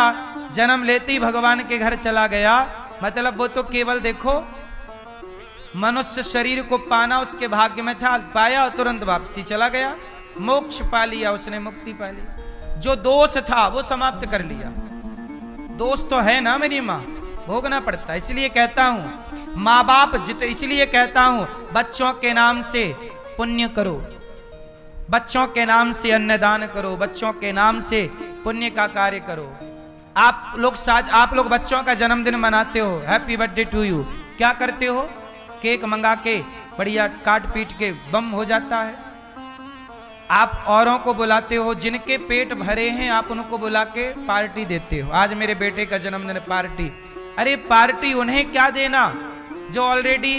जन्म लेते ही भगवान के घर चला गया, मतलब वो तो केवल देखो मनुष्य शरीर को पाना उसके भाग्य में था, पाया और तुरंत वापसी चला गया, मोक्ष पा लिया, उसने मुक्ति पा ली। जो दोष था वो समाप्त कर लिया। दोष तो है ना मेरी माँ, भोगना पड़ता। इसलिए कहता हूं माँ बाप इसलिए कहता हूं बच्चों के नाम से पुण्य करो, बच्चों के नाम से अन्नदान करो, बच्चों के नाम से पुण्य का कार्य करो। आप लोग बच्चों का जन्मदिन मनाते हो, हैप्पी बर्थडे टू यू, क्या करते हो? केक मंगा के बढ़िया काट पीट के बम हो जाता है। आप औरों को बुलाते हो, जिनके पेट भरे हैं आप उनको बुला के पार्टी देते हो। आज मेरे बेटे का जन्मदिन पार्टी। अरे पार्टी उन्हें क्या देना जो ऑलरेडी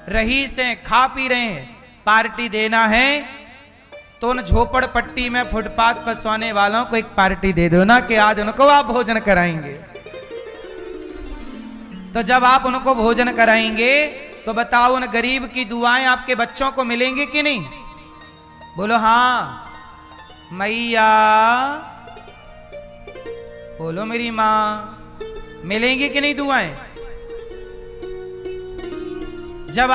रईस हैं, खा पी रहे हैं। पार्टी देना है तो उन झोपड़पट्टी में फुटपाथ पर सोने वालों को एक पार्टी दे दो ना, कि आज उनको आप भोजन कराएंगे। तो जब आप उनको भोजन कराएंगे तो बताओ उन गरीब की दुआएं आपके बच्चों को मिलेंगी कि नहीं? बोलो हाँ मैया, बोलो मेरी मां, मिलेंगी कि नहीं दुआएं? जब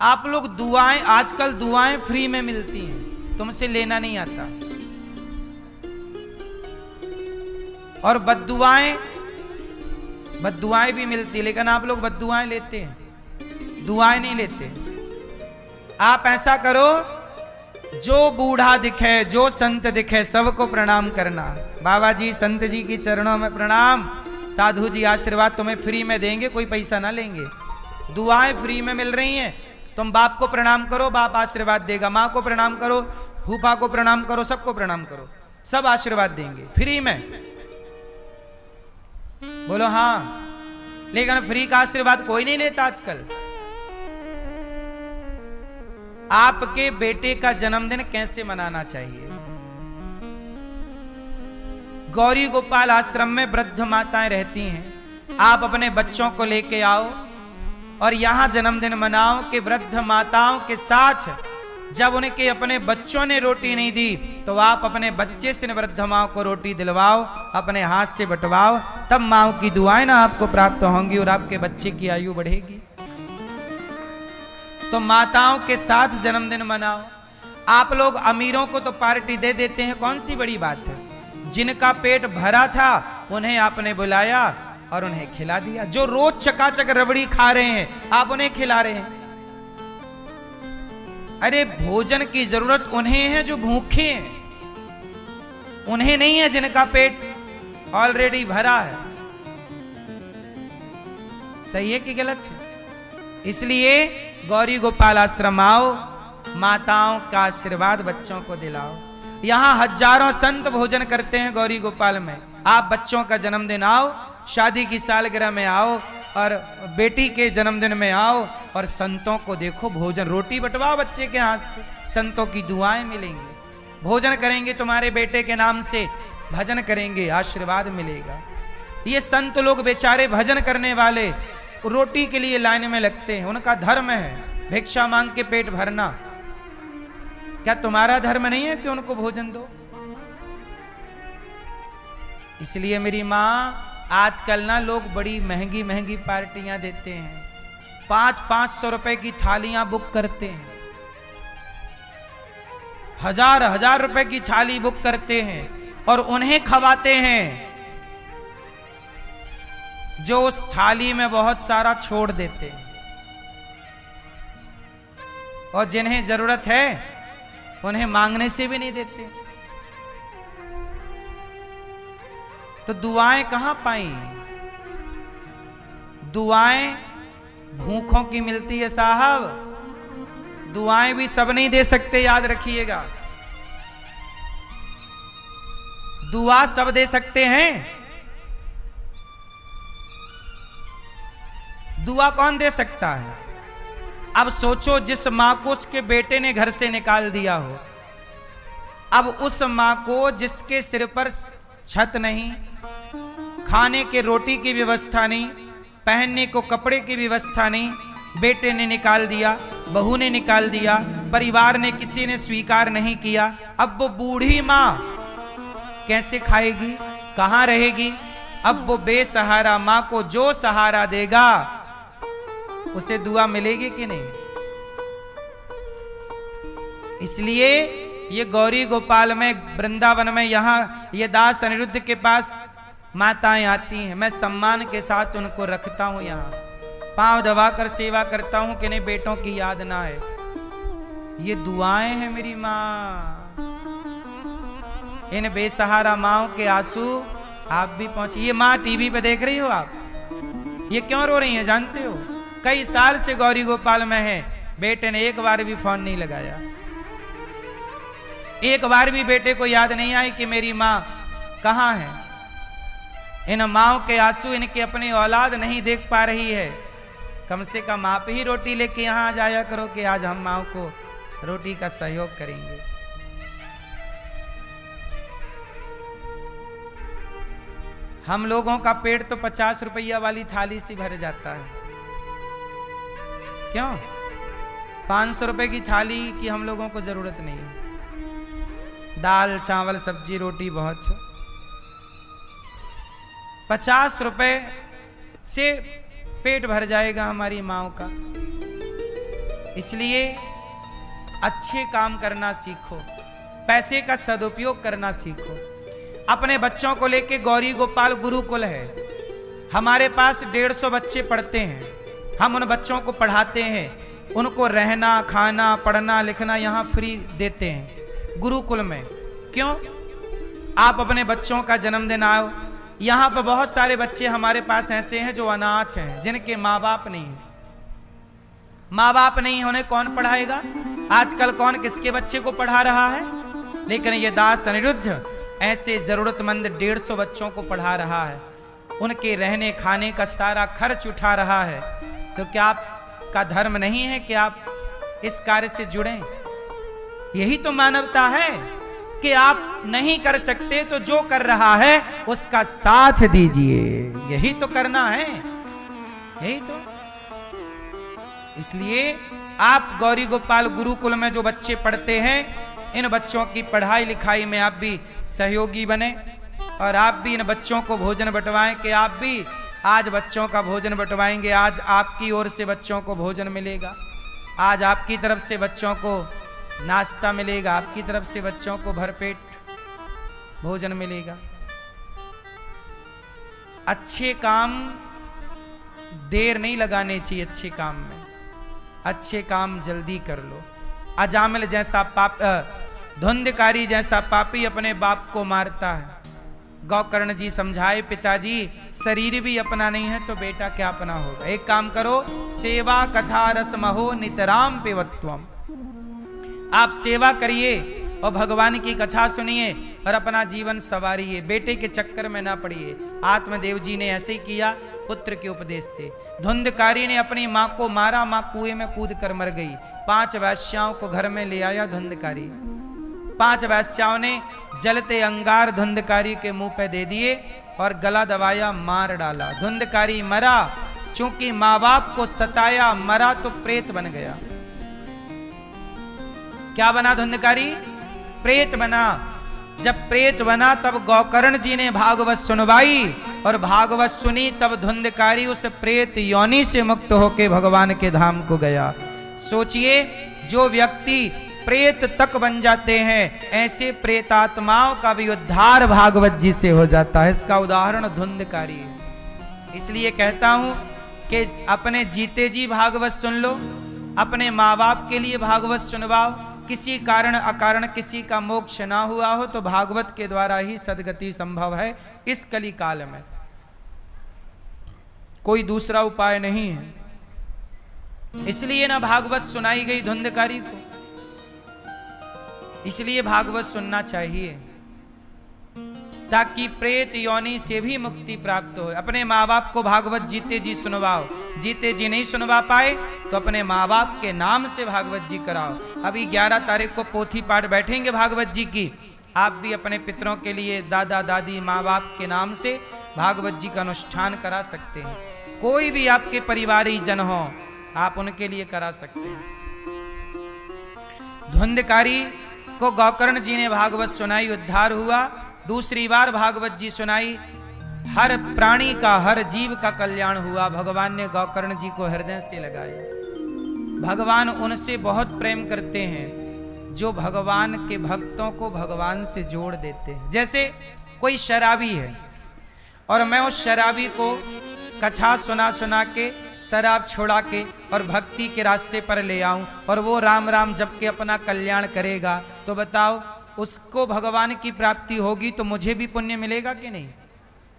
आप लोग दुआएं, आजकल दुआएं फ्री में मिलती हैं, तुमसे लेना नहीं आता। और बद्दुआएं भी मिलती, लेकिन आप लोग बद्दुआएं लेते हैं, दुआएं नहीं लेते। आप ऐसा करो, जो बूढ़ा दिखे, जो संत दिखे, सबको प्रणाम करना। बाबा जी, संत जी की चरणों में प्रणाम, साधु जी आशीर्वाद तुम्हें फ्री में देंगे, कोई पैसा ना लेंगे। दुआएं फ्री में मिल रही हैं। तुम बाप को प्रणाम करो, बाप आशीर्वाद देगा। माँ को प्रणाम करो, फूफा को प्रणाम करो, सबको प्रणाम करो, सब आशीर्वाद देंगे फ्री में। बोलो हाँ। लेकिन फ्री का आशीर्वाद कोई नहीं लेता आजकल। आपके बेटे का जन्मदिन कैसे मनाना चाहिए? गौरी गोपाल आश्रम में वृद्ध माताएं रहती हैं। आप अपने बच्चों को लेके आओ और यहां जन्मदिन मनाओ कि वृद्ध माताओं के साथ जब उनके अपने बच्चों ने रोटी नहीं दी तो आप अपने बच्चे से वृद्ध माओ को रोटी दिलवाओ, अपने हाथ से बंटवाओ, तब माओ की दुआएं ना आपको प्राप्त होंगी और आपके बच्चे की आयु बढ़ेगी। तो माताओं के साथ जन्मदिन मनाओ। आप लोग अमीरों को तो पार्टी दे देते हैं, कौन सी बड़ी बात है। जिनका पेट भरा था उन्हें आपने बुलाया और उन्हें खिला दिया। जो रोज चकाचक रबड़ी खा रहे हैं आप उन्हें खिला रहे हैं। अरे भोजन की जरूरत उन्हें है जो भूखे हैं, उन्हें नहीं है जिनका पेट ऑलरेडी भरा है। सही है कि गलत है? इसलिए गौरी गोपाल आश्रम आओ, माताओं का आशीर्वाद बच्चों को दिलाओ। यहां हजारों संत भोजन करते हैं गौरी गोपाल में। आप बच्चों का जन्मदिन आओ, शादी की सालगिरह में आओ और बेटी के जन्मदिन में आओ और संतों को देखो, भोजन रोटी बंटवाओ बच्चे के हाथ से, संतों की दुआएं मिलेंगी। भोजन करेंगे तुम्हारे बेटे के नाम से, भजन करेंगे, आशीर्वाद मिलेगा। ये संत लोग बेचारे भजन करने वाले रोटी के लिए लाइन में लगते हैं, उनका धर्म है भिक्षा मांग के पेट भरना। क्या तुम्हारा धर्म नहीं है कि उनको भोजन दो? इसलिए मेरी मां, आजकल ना लोग बड़ी महंगी महंगी पार्टियां देते हैं, 500-500 रुपए की थालियां बुक करते हैं, 1000-1000 रुपए की थाली बुक करते हैं और उन्हें खवाते हैं जो उस थाली में बहुत सारा छोड़ देते हैं, और जिन्हें जरूरत है उन्हें मांगने से भी नहीं देते। तो दुआएं कहां पाई? दुआएं भूखों की मिलती है साहब, दुआएं भी सब नहीं दे सकते, याद रखिएगा। दुआ सब दे सकते हैं, दुआ कौन दे सकता है? अब सोचो, जिस मां को उसके बेटे ने घर से निकाल दिया हो, अब उस मां को जिसके सिर पर छत नहीं, खाने के रोटी की व्यवस्था नहीं, पहनने को कपड़े की व्यवस्था नहीं, बेटे ने निकाल दिया, बहू ने निकाल दिया, परिवार ने किसी ने स्वीकार नहीं किया, अब वो बूढ़ी मां कैसे खाएगी, कहां रहेगी? अब वो बेसहारा मां को जो सहारा देगा उसे दुआ मिलेगी कि नहीं? इसलिए ये गौरी गोपाल में, वृंदावन में, यहां ये दास अनिरुद्ध के पास माताएं आती हैं, मैं सम्मान के साथ उनको रखता हूं, यहां पांव दबाकर सेवा करता हूं कि नहीं बेटों की याद ना है। ये दुआएं हैं मेरी मां। इन बेसहारा माओ के आंसू आप भी पहुंचे। ये मां टीवी पे देख रही हो आप, ये क्यों रो रही हैं जानते हो? कई साल से गौरी गोपाल में है, बेटे ने एक बार भी फोन नहीं लगाया, एक बार भी बेटे को याद नहीं आई कि मेरी मां कहां है। इन माओ के आंसू इनके अपनी औलाद नहीं देख पा रही है, कम से कम आप ही रोटी लेके यहां आ जाया करो कि आज हम माओ को रोटी का सहयोग करेंगे। हम लोगों का पेट तो 50 रुपया वाली थाली से भर जाता है, क्यों? 500 रुपए की थाली की हम लोगों को जरूरत नहीं है। दाल चावल सब्जी रोटी बहुत है। 50 रुपए से पेट भर जाएगा हमारी माओ का। इसलिए अच्छे काम करना सीखो, पैसे का सदुपयोग करना सीखो। अपने बच्चों को लेके गौरी गोपाल गुरुकुल है, हमारे पास 150 बच्चे पढ़ते हैं, हम उन बच्चों को पढ़ाते हैं, उनको रहना खाना पढ़ना लिखना यहाँ फ्री देते हैं गुरुकुल में। क्यों? आप अपने बच्चों का जन्मदिन आओ, यहाँ पर बहुत सारे बच्चे हमारे पास ऐसे हैं जो अनाथ हैं, जिनके माँ बाप नहीं है। माँ बाप नहीं होने कौन पढ़ाएगा? आजकल कौन किसके बच्चे को पढ़ा रहा है? लेकिन ये दास अनिरुद्ध ऐसे जरूरतमंद 150 बच्चों को पढ़ा रहा है, उनके रहने खाने का सारा खर्च उठा रहा है। तो क्या आपका धर्म नहीं है कि आप इस कार्य से जुड़ें? यही तो मानवता है कि आप नहीं कर सकते तो जो कर रहा है उसका साथ दीजिए, यही तो करना है, यही तो। इसलिए आप गौरी गोपाल गुरुकुल में जो बच्चे पढ़ते हैं, इन बच्चों की पढ़ाई लिखाई में आप भी सहयोगी बने और आप भी इन बच्चों को भोजन बंटवाएं कि आप भी आज बच्चों का भोजन बंटवाएंगे। आज आपकी ओर से बच्चों को भोजन मिलेगा, आज आपकी तरफ से बच्चों को नाश्ता मिलेगा, आपकी तरफ से बच्चों को भरपेट भोजन मिलेगा। अच्छे काम देर नहीं लगाने चाहिए, अच्छे काम में अच्छे काम जल्दी कर लो। अजामिल जैसा धुंधकारी जैसा पापी अपने बाप को मारता है। गौकर्ण जी समझाए, पिताजी शरीर भी अपना नहीं है तो बेटा क्या अपना होगा। एक काम करो, सेवा कथा रसमहो नितराम पिबत्वम। आप सेवा करिए और भगवान की कथा सुनिए और अपना जीवन संवारिए, बेटे के चक्कर में ना पड़िए। आत्मदेव जी ने ऐसे ही किया पुत्र के उपदेश से। धुंधकारी ने अपनी मां को मारा, मां कुएं में कूद कर मर गई। 5 वैश्याओं को घर में ले आया धुंधकारी। 5 वैश्याओं ने जलते अंगार धुंधकारी के मुंह पे दे दिए और गला दबाया, मार डाला। धुंधकारी मरा, चूंकि माँ बाप को सताया, मरा तो प्रेत बन गया। क्या बना धुंधकारी? प्रेत बना। जब प्रेत बना तब गोकर्ण जी ने भागवत सुनवाई, और भागवत सुनी तब धुंधकारी उस प्रेत योनि से मुक्त होकर भगवान के धाम को गया। सोचिए, जो व्यक्ति प्रेत तक बन जाते हैं, ऐसे प्रेतात्माओं का भी उद्धार भागवत जी से हो जाता है। इसका उदाहरण धुंधकारी है। इसलिए कहता हूं कि अपने जीते जी भागवत सुन लो, अपने माँ बाप के लिए भागवत सुनवाओ। किसी कारण अकारण किसी का मोक्ष ना हुआ हो तो भागवत के द्वारा ही सदगति संभव है। इस कली काल में कोई दूसरा उपाय नहीं है। इसलिए ना भागवत सुनाई गई धुंधकारी को, इसलिए भागवत सुनना चाहिए ताकि प्रेत योनि से भी मुक्ति प्राप्त हो। अपने माँ बाप को भागवत जीते जी सुनवाओ। जीते जी नहीं सुनवा पाए तो अपने माँ बाप के नाम से भागवत जी कराओ। अभी 11 तारीख को पोथी पाठ बैठेंगे भागवत जी की। आप भी अपने पितरों के लिए, दादा दादी, माँ बाप के नाम से भागवत जी का अनुष्ठान करा सकते हैं। कोई भी आपके परिवारी जन हो, आप उनके लिए करा सकते हैं। धुंधकारी को गोकर्ण जी ने भागवत सुनाई, उद्धार हुआ। दूसरी बार भागवत जी सुनाई, हर प्राणी का, हर जीव का कल्याण हुआ। भगवान ने गोकर्ण जी को हृदय से लगाया। भगवान उनसे बहुत प्रेम करते हैं जो भगवान के भक्तों को भगवान से जोड़ देते हैं। जैसे कोई शराबी है और मैं उस शराबी को कथा सुना सुना के, शराब छोड़ा के और भक्ति के रास्ते पर ले आऊं और वो राम राम जप के अपना कल्याण करेगा, तो बताओ उसको भगवान की प्राप्ति होगी तो मुझे भी पुण्य मिलेगा कि नहीं?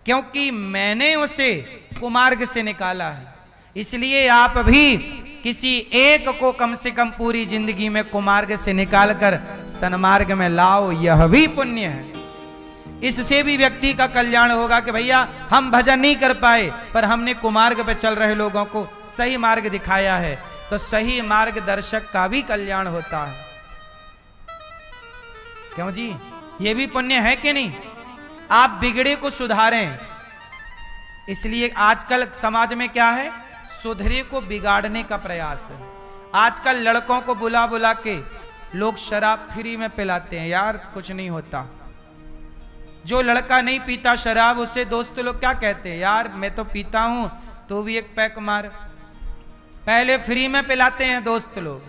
क्योंकि मैंने उसे कुमार्ग से निकाला है। इसलिए आप भी किसी एक को कम से कम पूरी जिंदगी में कुमार्ग से निकालकर सन्मार्ग में लाओ, यह भी पुण्य है। इससे भी व्यक्ति का कल्याण होगा कि भैया हम भजन नहीं कर पाए पर हमने कुमार्ग पे चल रहे लोगों को सही मार्ग दिखाया है, तो सही मार्गदर्शक का भी कल्याण होता है। क्यों जी? ये भी पुण्य है कि नहीं? आप बिगड़े को सुधारें। इसलिए आजकल समाज में क्या है, सुधरे को बिगाड़ने का प्रयास है। आजकल लड़कों को बुला बुला के लोग शराब फ्री में पिलाते हैं। यार कुछ नहीं होता। जो लड़का नहीं पीता शराब, उससे दोस्त लोग क्या कहते हैं, यार मैं तो पीता हूं तो भी एक पैक मार। पहले फ्री में पिलाते हैं दोस्त लोग,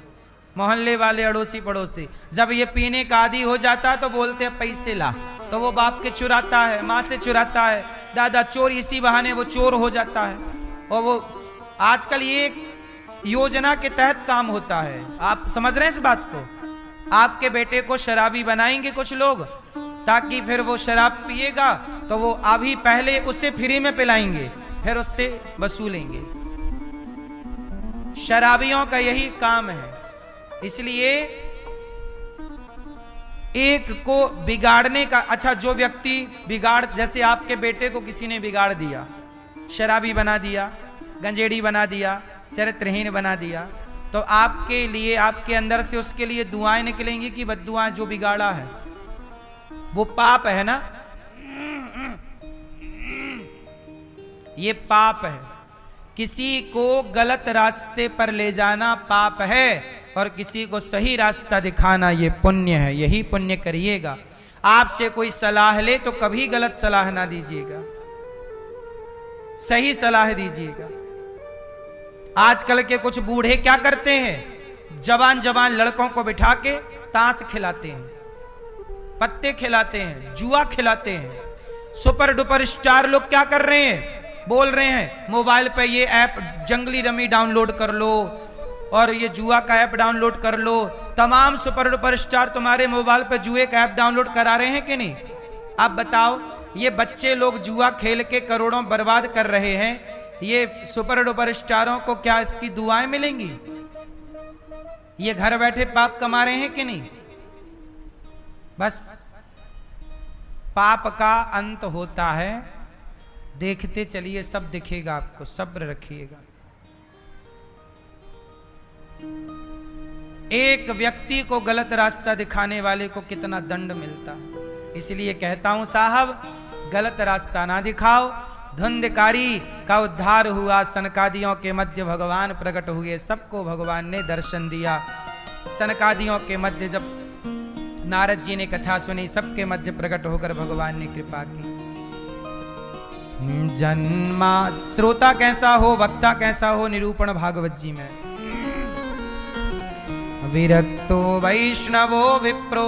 मोहल्ले वाले, अड़ोसी पड़ोसी। जब ये पीने का आदी हो जाता तो बोलते हैं पैसे ला, तो वो बाप के चुराता है, माँ से चुराता है, दादा चोर, इसी बहाने वो चोर हो जाता है। और वो आजकल ये योजना के तहत काम होता है। आप समझ रहे हैं इस बात को? आपके बेटे को शराबी बनाएंगे कुछ लोग, ताकि फिर वो शराब पिएगा तो वो अभी पहले उसे फ्री में पिलाएंगे, फिर उससे वसूलेंगे। शराबियों का यही काम है। इसलिए एक को बिगाड़ने का, अच्छा जो व्यक्ति बिगाड़, जैसे आपके बेटे को किसी ने बिगाड़ दिया, शराबी बना दिया, गंजेड़ी बना दिया, चरित्रहीन बना दिया, तो आपके लिए, आपके अंदर से उसके लिए दुआएं निकलेंगी कि बद्दुआएं, जो बिगाड़ा है वो पाप है ना, ये पाप है। किसी को गलत रास्ते पर ले जाना पाप है और किसी को सही रास्ता दिखाना ये पुण्य है। यही पुण्य करिएगा। आपसे कोई सलाह ले तो कभी गलत सलाह ना दीजिएगा, सही सलाह दीजिएगा। आजकल के कुछ बूढ़े क्या करते हैं, जवान जवान लड़कों को बिठा के ताश खिलाते हैं, पत्ते खिलाते हैं, जुआ खिलाते हैं। सुपर डुपर स्टार लोग क्या कर रहे हैं, बोल रहे हैं मोबाइल पे ये ऐप जंगली रमी डाउनलोड कर लो और ये जुआ का ऐप डाउनलोड कर लो। तमाम सुपर डुपर स्टार तुम्हारे मोबाइल पे जुए का ऐप डाउनलोड करा रहे हैं कि नहीं? आप बताओ, ये बच्चे लोग जुआ खेल के करोड़ों बर्बाद कर रहे हैं, ये सुपर डुपर स्टारों को क्या इसकी दुआएं मिलेंगी? ये घर बैठे पाप कमा रहे हैं कि नहीं? बस पाप का अंत होता है, देखते चलिए, सब दिखेगा आपको। सब्र रखिएगा। एक व्यक्ति को गलत रास्ता दिखाने वाले को कितना दंड मिलता है। इसलिए कहता हूं साहब, गलत रास्ता ना दिखाओ। धुंधकारी का उद्धार हुआ, सनकादियों के मध्य भगवान प्रकट हुए, सबको भगवान ने दर्शन दिया। सनकादियों के मध्य जब नारद जी ने कथा सुनी, सबके मध्य प्रकट होकर भगवान ने कृपा की। जन्मा श्रोता कैसा हो, वक्ता कैसा हो, निरूपण भागवत जी में। विरक्तो वैष्णवो विप्रो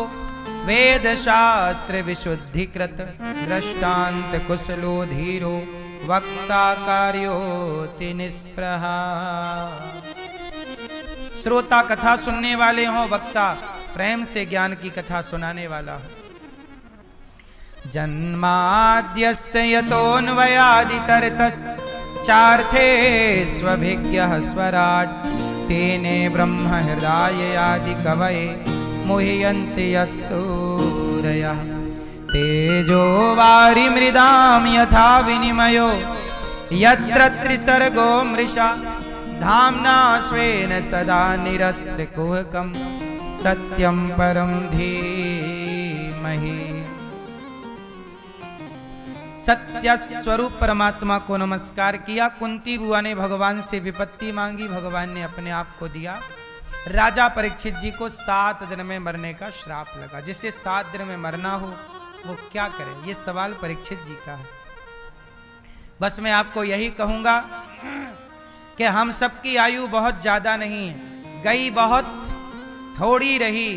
वेद शास्त्र विशुद्धिकृत दृष्टांत कुशलो धीरो वक्ता कार्योति निष्प्रहा। श्रोता कथा सुनने वाले हो, वक्ता प्रेम से ज्ञान की कथा सुनाने वाला हो। जन्माद्यस्य यतोऽन्वयादितरतस् चार्थे स्वभिज्ञः स्वराट् तेने ब्रह्म हृदय आदि कवये मुह्यन्ति यत्सूरयः। तेजो वारिमृदां यथा विनिमयो यत्र त्रिसर्गो मृषा धाम्ना स्वेन सदा निरस्तकुहकं सत्यं परं धीमहि। सत्य स्वरूप परमात्मा को नमस्कार किया। कुंती बुआ ने भगवान से विपत्ति मांगी, भगवान ने अपने आप को दिया। राजा परीक्षित जी को 7 दिन में मरने का श्राप लगा। जिसे 7 दिन में मरना हो वो क्या करे, ये सवाल परीक्षित जी का है। बस मैं आपको यही कहूंगा कि हम सबकी आयु बहुत ज्यादा नहीं है, गई बहुत थोड़ी रही।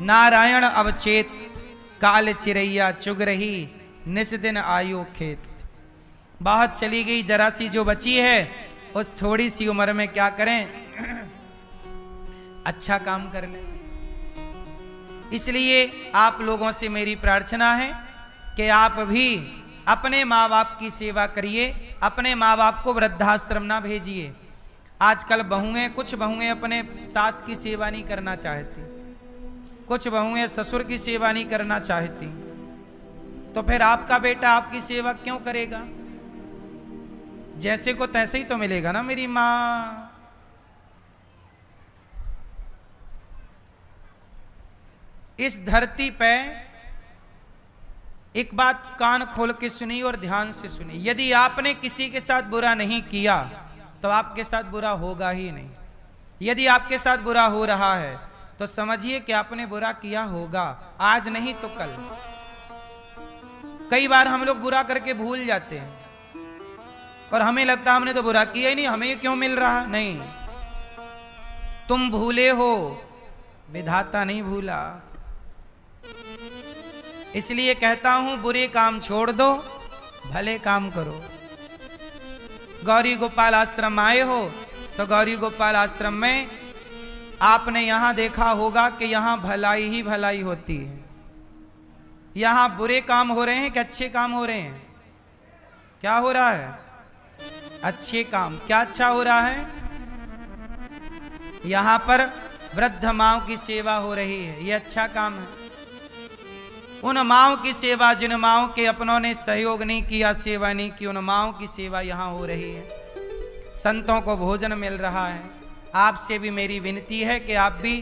नारायण अवचेत काल चिरैया चुग रही, निस दिन आयु खेत। बहुत चली गई, जरा सी जो बची है उस थोड़ी सी उम्र में क्या करें, अच्छा काम कर लें। इसलिए आप लोगों से मेरी प्रार्थना है कि आप भी अपने माँ बाप की सेवा करिए, अपने माँ बाप को वृद्धाश्रम ना भेजिए। आजकल बहुएं, कुछ बहुएं अपने सास की सेवा नहीं करना चाहती, कुछ बहुएं ससुर की सेवा नहीं करना चाहती, तो फिर आपका बेटा आपकी सेवा क्यों करेगा? जैसे को तैसे ही तो मिलेगा ना। मेरी माँ इस धरती पे एक बात कान खोल के सुनी और ध्यान से सुनी। यदि आपने किसी के साथ बुरा नहीं किया तो आपके साथ बुरा होगा ही नहीं। यदि आपके साथ बुरा हो रहा है तो समझिए कि आपने बुरा किया होगा, आज नहीं तो कल। कई बार हम लोग बुरा करके भूल जाते हैं और हमें लगता हमने तो बुरा किया ही नहीं, हमें ये क्यों मिल रहा। नहीं, तुम भूले हो, विधाता नहीं भूला। इसलिए कहता हूं बुरे काम छोड़ दो, भले काम करो। गौरी गोपाल आश्रम आए हो तो गौरी गोपाल आश्रम में आपने यहां देखा होगा कि यहां भलाई ही भलाई होती है। यहां बुरे काम हो रहे हैं कि अच्छे काम हो रहे हैं? क्या हो रहा है? अच्छे काम। क्या अच्छा हो रहा है? यहां पर वृद्ध माओ की सेवा हो रही है, ये अच्छा काम है। उन माओ की सेवा जिन माओ के अपनों ने सहयोग नहीं किया, सेवा नहीं की, उन माओ की सेवा यहां हो रही है। संतों को भोजन मिल रहा है। आपसे भी मेरी विनती है कि आप भी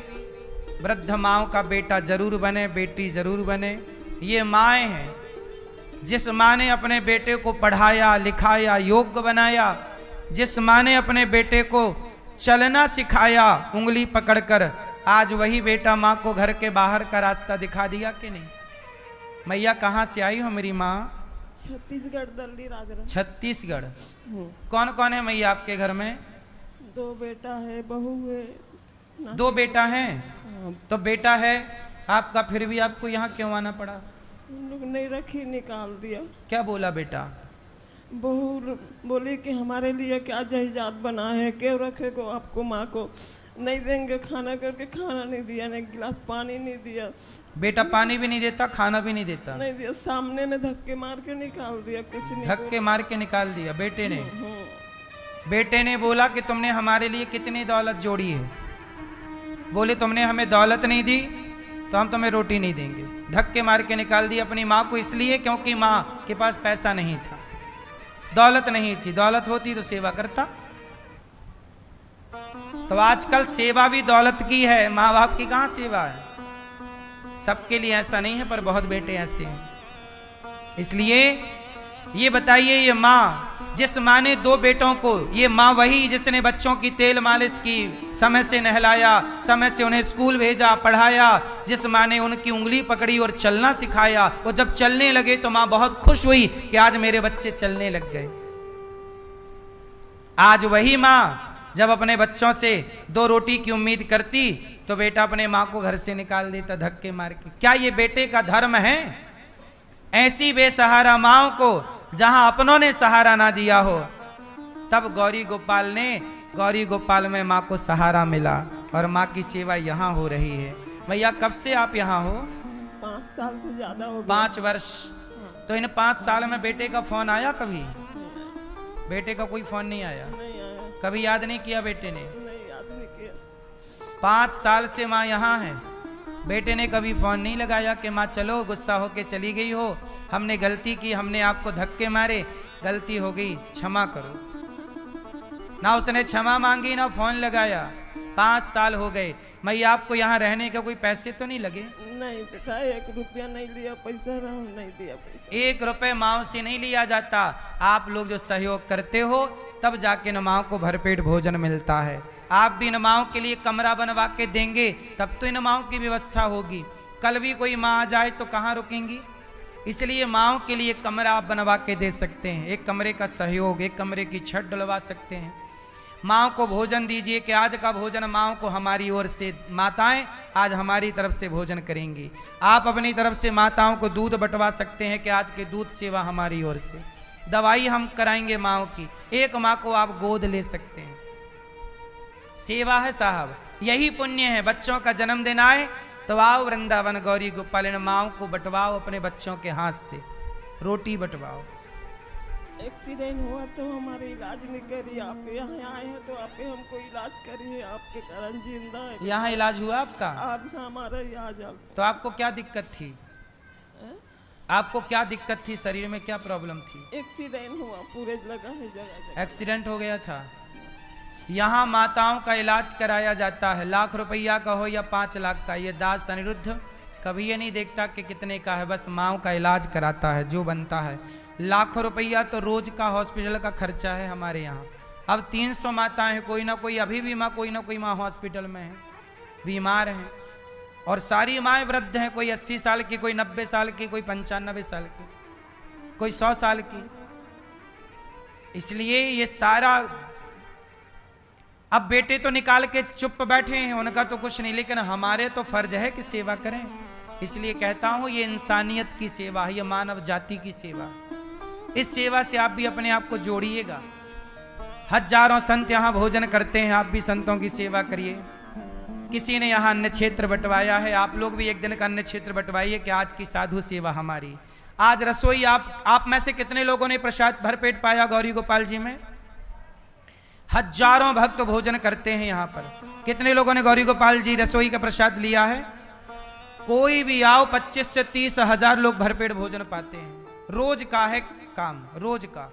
वृद्ध माओ का बेटा जरूर बने, बेटी जरूर बने। ये माएँ हैं, जिस माँ ने अपने बेटे को पढ़ाया लिखाया योग्य बनाया, जिस माँ ने अपने बेटे को चलना सिखाया उंगली पकड़कर, आज वही बेटा माँ को घर के बाहर का रास्ता दिखा दिया कि नहीं? मैया कहाँ से आई हो मेरी माँ? छत्तीसगढ़, दल्ली राजरा। छत्तीसगढ़। कौन कौन है मैया आपके घर में? 2 बेटा है, बहू है। 2 बेटा हैं? तो बेटा है आपका, फिर भी आपको यहाँ क्यों आना पड़ा? हम लोग नहीं रखी, निकाल दिया। क्या बोला बेटा? बहू बोली कि हमारे लिए क्या जहिजात बना है, क्यों रखे को आपको, माँ को नहीं देंगे खाना करके। खाना नहीं दिया, नहीं गिलास पानी नहीं दिया। बेटा पानी भी नहीं देता, खाना भी नहीं देता? नहीं दिया, सामने में धक्के मार के निकाल दिया। कुछ नहीं, धक्के मार के निकाल दिया बेटे ने। बेटे ने बोला कि तुमने हमारे लिए कितनी दौलत जोड़ी है। बोले तुमने हमें दौलत नहीं दी तो हम तुम्हें रोटी नहीं देंगे। धक्के मार के निकाल दी अपनी माँ को, इसलिए क्योंकि माँ के पास पैसा नहीं था, दौलत नहीं थी। दौलत होती तो सेवा करता। तो आजकल सेवा भी दौलत की है, माँ बाप की कहाँ सेवा है? सबके लिए ऐसा नहीं है, पर बहुत बेटे ऐसे हैं। इसलिए ये बताइए, ये माँ, जिस माँ ने 2 बेटों को, ये माँ वही जिसने बच्चों की तेल मालिश की, समय से नहलाया, समय से उन्हें स्कूल भेजा, पढ़ाया, जिस माँ ने उनकी उंगली पकड़ी और चलना सिखाया, वो जब चलने लगे तो माँ बहुत खुश हुई कि आज मेरे बच्चे चलने लग गए। आज वही माँ जब अपने बच्चों से 2 रोटी की उम्मीद करती तो बेटा अपने माँ को घर से निकाल देता धक्के मार के। क्या ये बेटे का धर्म है? ऐसी बेसहारा माँओं को जहां अपनों ने सहारा ना दिया हो, तब गौरी गोपाल में माँ को सहारा मिला और माँ की सेवा यहाँ हो रही है। भैया कब से आप यहाँ हो? 5 साल से ज्यादा हो गया। 5 वर्ष। तो इन 5 साल में बेटे का फोन आया कभी? बेटे का कोई फोन नहीं आया? नहीं आया। कभी याद नहीं किया बेटे ने? नहीं, याद नहीं किया। 5 साल से माँ यहाँ है, बेटे ने कभी फोन नहीं लगाया कि माँ चलो, गुस्सा होके चली गई हो, हमने गलती की, हमने आपको धक्के मारे, गलती हो गई, क्षमा करो। ना उसने क्षमा मांगी ना फोन लगाया। 5 साल हो गए। मैया आपको यहाँ रहने का कोई पैसे तो नहीं लगे? नहीं बेटा, 1 रुपया नहीं लिया, पैसा रहा नहीं दिया पैसा। 1 रुपए माओ से नहीं लिया जाता। आप लोग जो सहयोग करते हो तब जाके न माओ को भरपेट भोजन मिलता है। आप भी इन माओ के लिए कमरा बनवा के देंगे तब तो इन माओ की व्यवस्था होगी। कल भी कोई माँ आ जाए तो कहाँ रुकेंगी? इसलिए माओ के लिए कमरा आप बनवा के दे सकते हैं। 1 कमरे का सहयोग, 1 कमरे की छत डलवा सकते हैं। माओ को भोजन दीजिए कि आज का भोजन माओ को हमारी ओर से, माताएं आज हमारी तरफ से भोजन करेंगी। आप अपनी तरफ से माताओं को दूध बंटवा सकते हैं कि आज के दूध सेवा हमारी ओर से। दवाई हम कराएंगे माओ की। 1 माँ को आप गोद ले सकते हैं। सेवा है साहब, यही पुण्य है। बच्चों का जन्मदिन आए तो आओ वृंदावन गौरी गोपाल, माओ को बंटवाओ अपने बच्चों के हाथ से, रोटी बंटवाओ। एक्सीडेंट हुआ तो हमारे इलाज नहीं करी, आप यहाँ आए हैं तो आप हमको इलाज करिए, आपके कारण जिंदा है। यहाँ इलाज हुआ आपका? आप हमारा इलाज। तो आपको क्या दिक्कत थी? आपको क्या दिक्कत थी? शरीर में क्या प्रॉब्लम थी? एक्सीडेंट हुआ, पूरे लगा है जगह। एक्सीडेंट हो गया था। यहाँ माताओं का इलाज कराया जाता है, लाख रुपया का हो या 5 लाख का। ये दास अनिरुद्ध कभी ये नहीं देखता कि कितने का है, बस माओ का इलाज कराता है जो बनता है। लाखों रुपया तो रोज का हॉस्पिटल का खर्चा है हमारे यहाँ। अब 300 माताएं हैं, कोई ना कोई अभी भी माँ, कोई ना कोई माँ हॉस्पिटल में है, बीमार हैं। और सारी माएँ वृद्ध हैं, कोई 80 साल की, कोई 90 साल की, कोई 95 साल की, कोई 100 साल की। इसलिए ये सारा, अब बेटे तो निकाल के चुप बैठे हैं, उनका तो कुछ नहीं, लेकिन हमारे तो फर्ज है कि सेवा करें। इसलिए कहता हूं ये इंसानियत की सेवा है, ये मानव जाति की सेवा। इस सेवा से आप भी अपने आप को जोड़िएगा। हजारों संत यहाँ भोजन करते हैं, आप भी संतों की सेवा करिए। किसी ने यहाँ अन्न क्षेत्र बंटवाया है, आप लोग भी एक दिन का अन्न क्षेत्र बंटवाइए कि आज की साधु सेवा हमारी। आज रसोई आप में से कितने लोगों ने प्रसाद भरपेट पाया गौरी गोपाल जी में? हजारों भक्त भोजन करते हैं यहाँ पर। कितने लोगों ने गौरी गोपाल जी रसोई का प्रसाद लिया है? कोई भी आओ, 25 से 30 हजार लोग भरपेट भोजन पाते हैं। रोज का है काम, रोज का।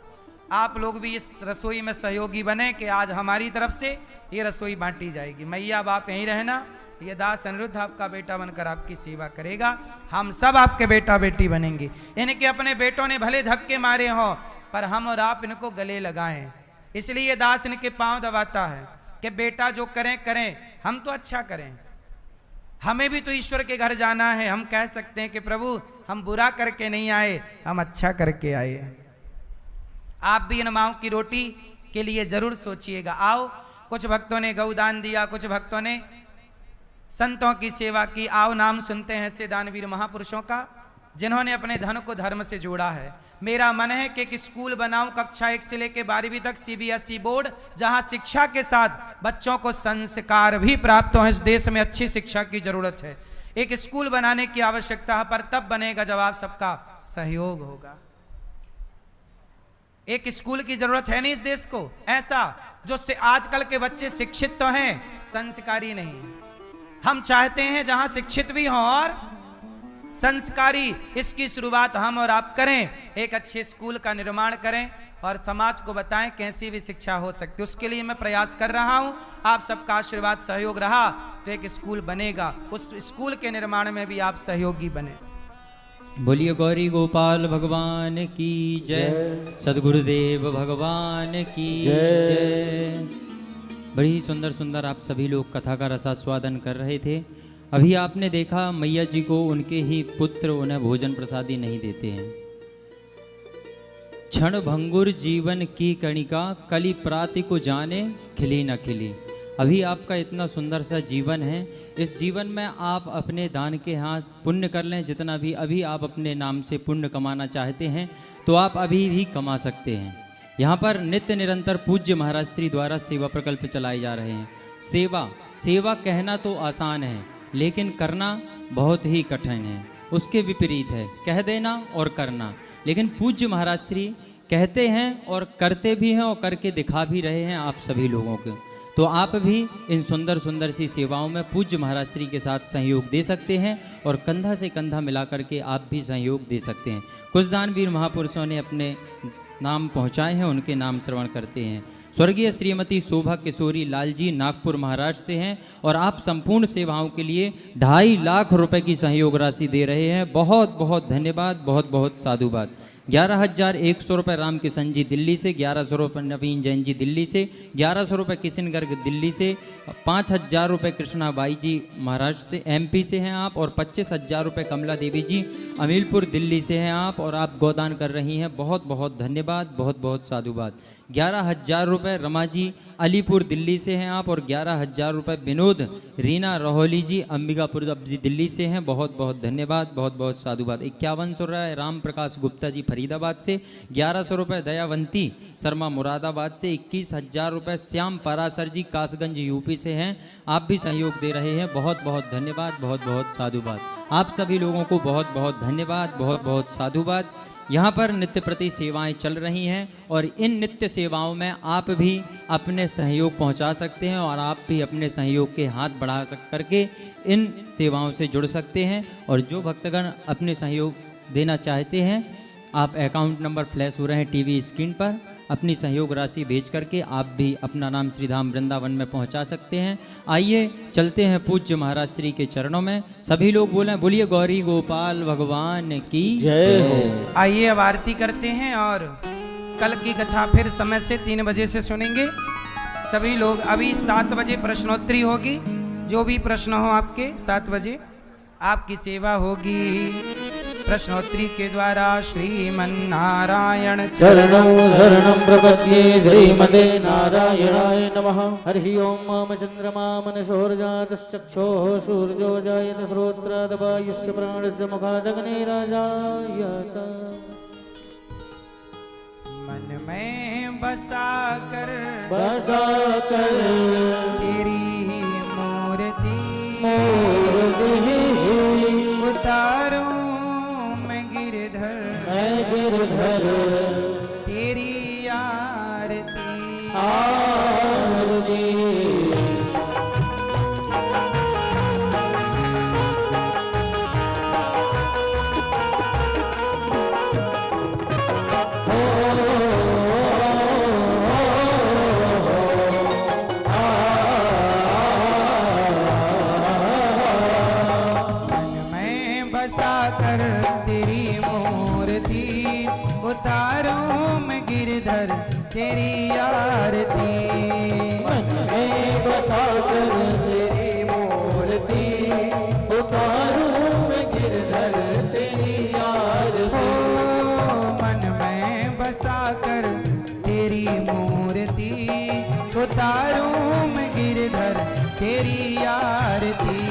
आप लोग भी इस रसोई में सहयोगी बने कि आज हमारी तरफ से ये रसोई बांटी जाएगी। मैया अब आप यहीं रहना, ये दास अनिरुद्ध आपका बेटा बनकर आपकी सेवा करेगा। हम सब आपके बेटा बेटी बनेंगे। इनके अपने बेटों ने भले धक्के मारे हों, पर हम और आप इनको गले लगाएं। इसलिए ये दास इनके पांव दबाता है कि बेटा जो करें करें, हम तो अच्छा करें। हमें भी तो ईश्वर के घर जाना है। हम कह सकते हैं कि प्रभु हम बुरा करके नहीं आए, हम अच्छा करके आए। आप भी इन माओं की रोटी के लिए जरूर सोचिएगा। आओ, कुछ भक्तों ने गौदान दिया, कुछ भक्तों ने संतों की सेवा की। आओ, नाम सुनते हैं ऐसे दानवीर महापुरुषों का जिन्होंने अपने धन को धर्म से जोड़ा है। मेरा मन है कि एक स्कूल बनाऊं, कक्षा 1 से लेकर 12वीं तक, CBSE बोर्ड, जहां शिक्षा के साथ बच्चों को संस्कार भी प्राप्त हो। इस देश में अच्छी शिक्षा की जरूरत है। एक स्कूल बनाने की आवश्यकता है, पर तब बनेगा जब आप सबका सहयोग होगा। एक स्कूल की जरूरत है नहीं इस देश को ऐसा जो से आजकल के बच्चे शिक्षित तो हैं, संस्कारी नहीं। हम चाहते हैं जहां शिक्षित भी हों और संस्कारी। इसकी शुरुआत हम और आप करें। एक अच्छे स्कूल का निर्माण करें और समाज को बताएं कैसी भी शिक्षा हो सकती है। उसके लिए मैं प्रयास कर रहा हूं। आप सबका आशीर्वाद सहयोग रहा तो एक स्कूल बनेगा। उस स्कूल के निर्माण में भी आप सहयोगी बने। बोलिए गौरी गोपाल भगवान की जय, सदगुरुदेव भगवान की जय। बड़ी सुंदर सुंदर आप सभी लोग कथा का रसास्वादन कर रहे थे। अभी आपने देखा मैया जी को उनके ही पुत्र उन्हें भोजन प्रसादी नहीं देते हैं। क्षण भंगुर जीवन की कणिका, कली प्राति को जाने खिली न खिली। अभी आपका इतना सुंदर सा जीवन है, इस जीवन में आप अपने दान के हाथ पुण्य कर लें। जितना भी अभी आप अपने नाम से पुण्य कमाना चाहते हैं तो आप अभी भी कमा सकते हैं। यहाँ पर नित्य निरंतर पूज्य महाराज श्री द्वारा सेवा प्रकल्प चलाए जा रहे हैं। सेवा कहना तो आसान है, लेकिन करना बहुत ही कठिन है। उसके विपरीत है कह देना और करना। लेकिन पूज्य महाराज श्री कहते हैं और करते भी हैं और करके दिखा भी रहे हैं आप सभी लोगों को। तो आप भी इन सुंदर सुंदर सी सेवाओं में पूज्य महाराज श्री के साथ सहयोग दे सकते हैं और कंधा से कंधा मिला करके आप भी सहयोग दे सकते हैं। कुछ दानवीर महापुरुषों ने अपने नाम पहुंचाए हैं, उनके नाम श्रवण करते हैं। स्वर्गीय श्रीमती शोभा किशोरी लाल जी नागपुर महाराष्ट्र से हैं और आप संपूर्ण सेवाओं के लिए 2.5 लाख रुपए की सहयोग राशि दे रहे हैं। बहुत बहुत धन्यवाद, बहुत बहुत साधुवाद। 11,100 रुपये राम किशन जी दिल्ली से, 1100 रुपये नवीन जैन जी दिल्ली से, 1100 रुपये किशन गर्ग दिल्ली से, 5,000 रुपये कृष्णा बाई जी महाराष्ट्र से MP से हैं आप, और 25,000 रुपये कमला देवी जी अमीलपुर दिल्ली से हैं आप, और आप गोदान कर रही हैं। बहुत बहुत धन्यवाद, बहुत बहुत साधुवाद। 11,000 रुपये रमा जी अलीपुर दिल्ली से हैं आप, और 11,000 रुपये विनोद रीना रोहली जी अंबिकापुर दिल्ली से हैं। बहुत बहुत धन्यवाद, बहुत बहुत साधुवाद। 5100 रुपये राम प्रकाश गुप्ता जी फरीदाबाद से, 1100 रुपये दयावंती शर्मा मुरादाबाद से, 21,000 रुपये श्याम परासर जी कासगंज यूपी से हैं। आप भी सहयोग दे रहे हैं। बहुत बहुत धन्यवाद, बहुत बहुत साधुवाद। आप सभी लोगों को बहुत बहुत धन्यवाद, बहुत बहुत साधुवाद। यहाँ पर नित्य प्रति सेवाएं चल रही हैं और इन नित्य सेवाओं में आप भी अपने सहयोग पहुँचा सकते हैं और आप भी अपने सहयोग के हाथ बढ़ा करके इन सेवाओं से जुड़ सकते हैं। और जो भक्तगण अपने सहयोग देना चाहते हैं, आप अकाउंट नंबर फ्लैश हो रहे हैं टीवी स्क्रीन पर, अपनी सहयोग राशि भेज करके आप भी अपना नाम श्रीधाम वृंदावन में पहुंचा सकते हैं। आइए चलते हैं पूज्य महाराज श्री के चरणों में। सभी लोग बोलें बोलिए गौरी गोपाल भगवान की जय हो। आइए अब आरती करते हैं और कल की कथा फिर समय से 3 बजे से सुनेंगे। सभी लोग अभी 7 बजे प्रश्नोत्तरी होगी। जो भी प्रश्न हो आपके 7 बजे आपकी सेवा होगी। प्रश्नोत्तरी के द्वारा श्रीमन्नारायण चरणं शरणं प्रपद्ये श्रीमते नारायणाय नमः। हरि ओम मम चंद्रमा मनसोर्जातश्चक्षुः सूर्यो जायत श्रोत्रादपायस्य प्राणस्य मुखादग्निराजायत। मन में बसा कर तेरी मूर्ति उतारूं गिरधर तेरी आरती उतारूं मैं गिरधर तेरी आरती। मन में बसा कर तेरी मूर्ति उतारूं मैं गिरधर तेरी आरती। मन में बसा कर तेरी मूर्ति उतारूं मैं गिरधर तेरी आरती।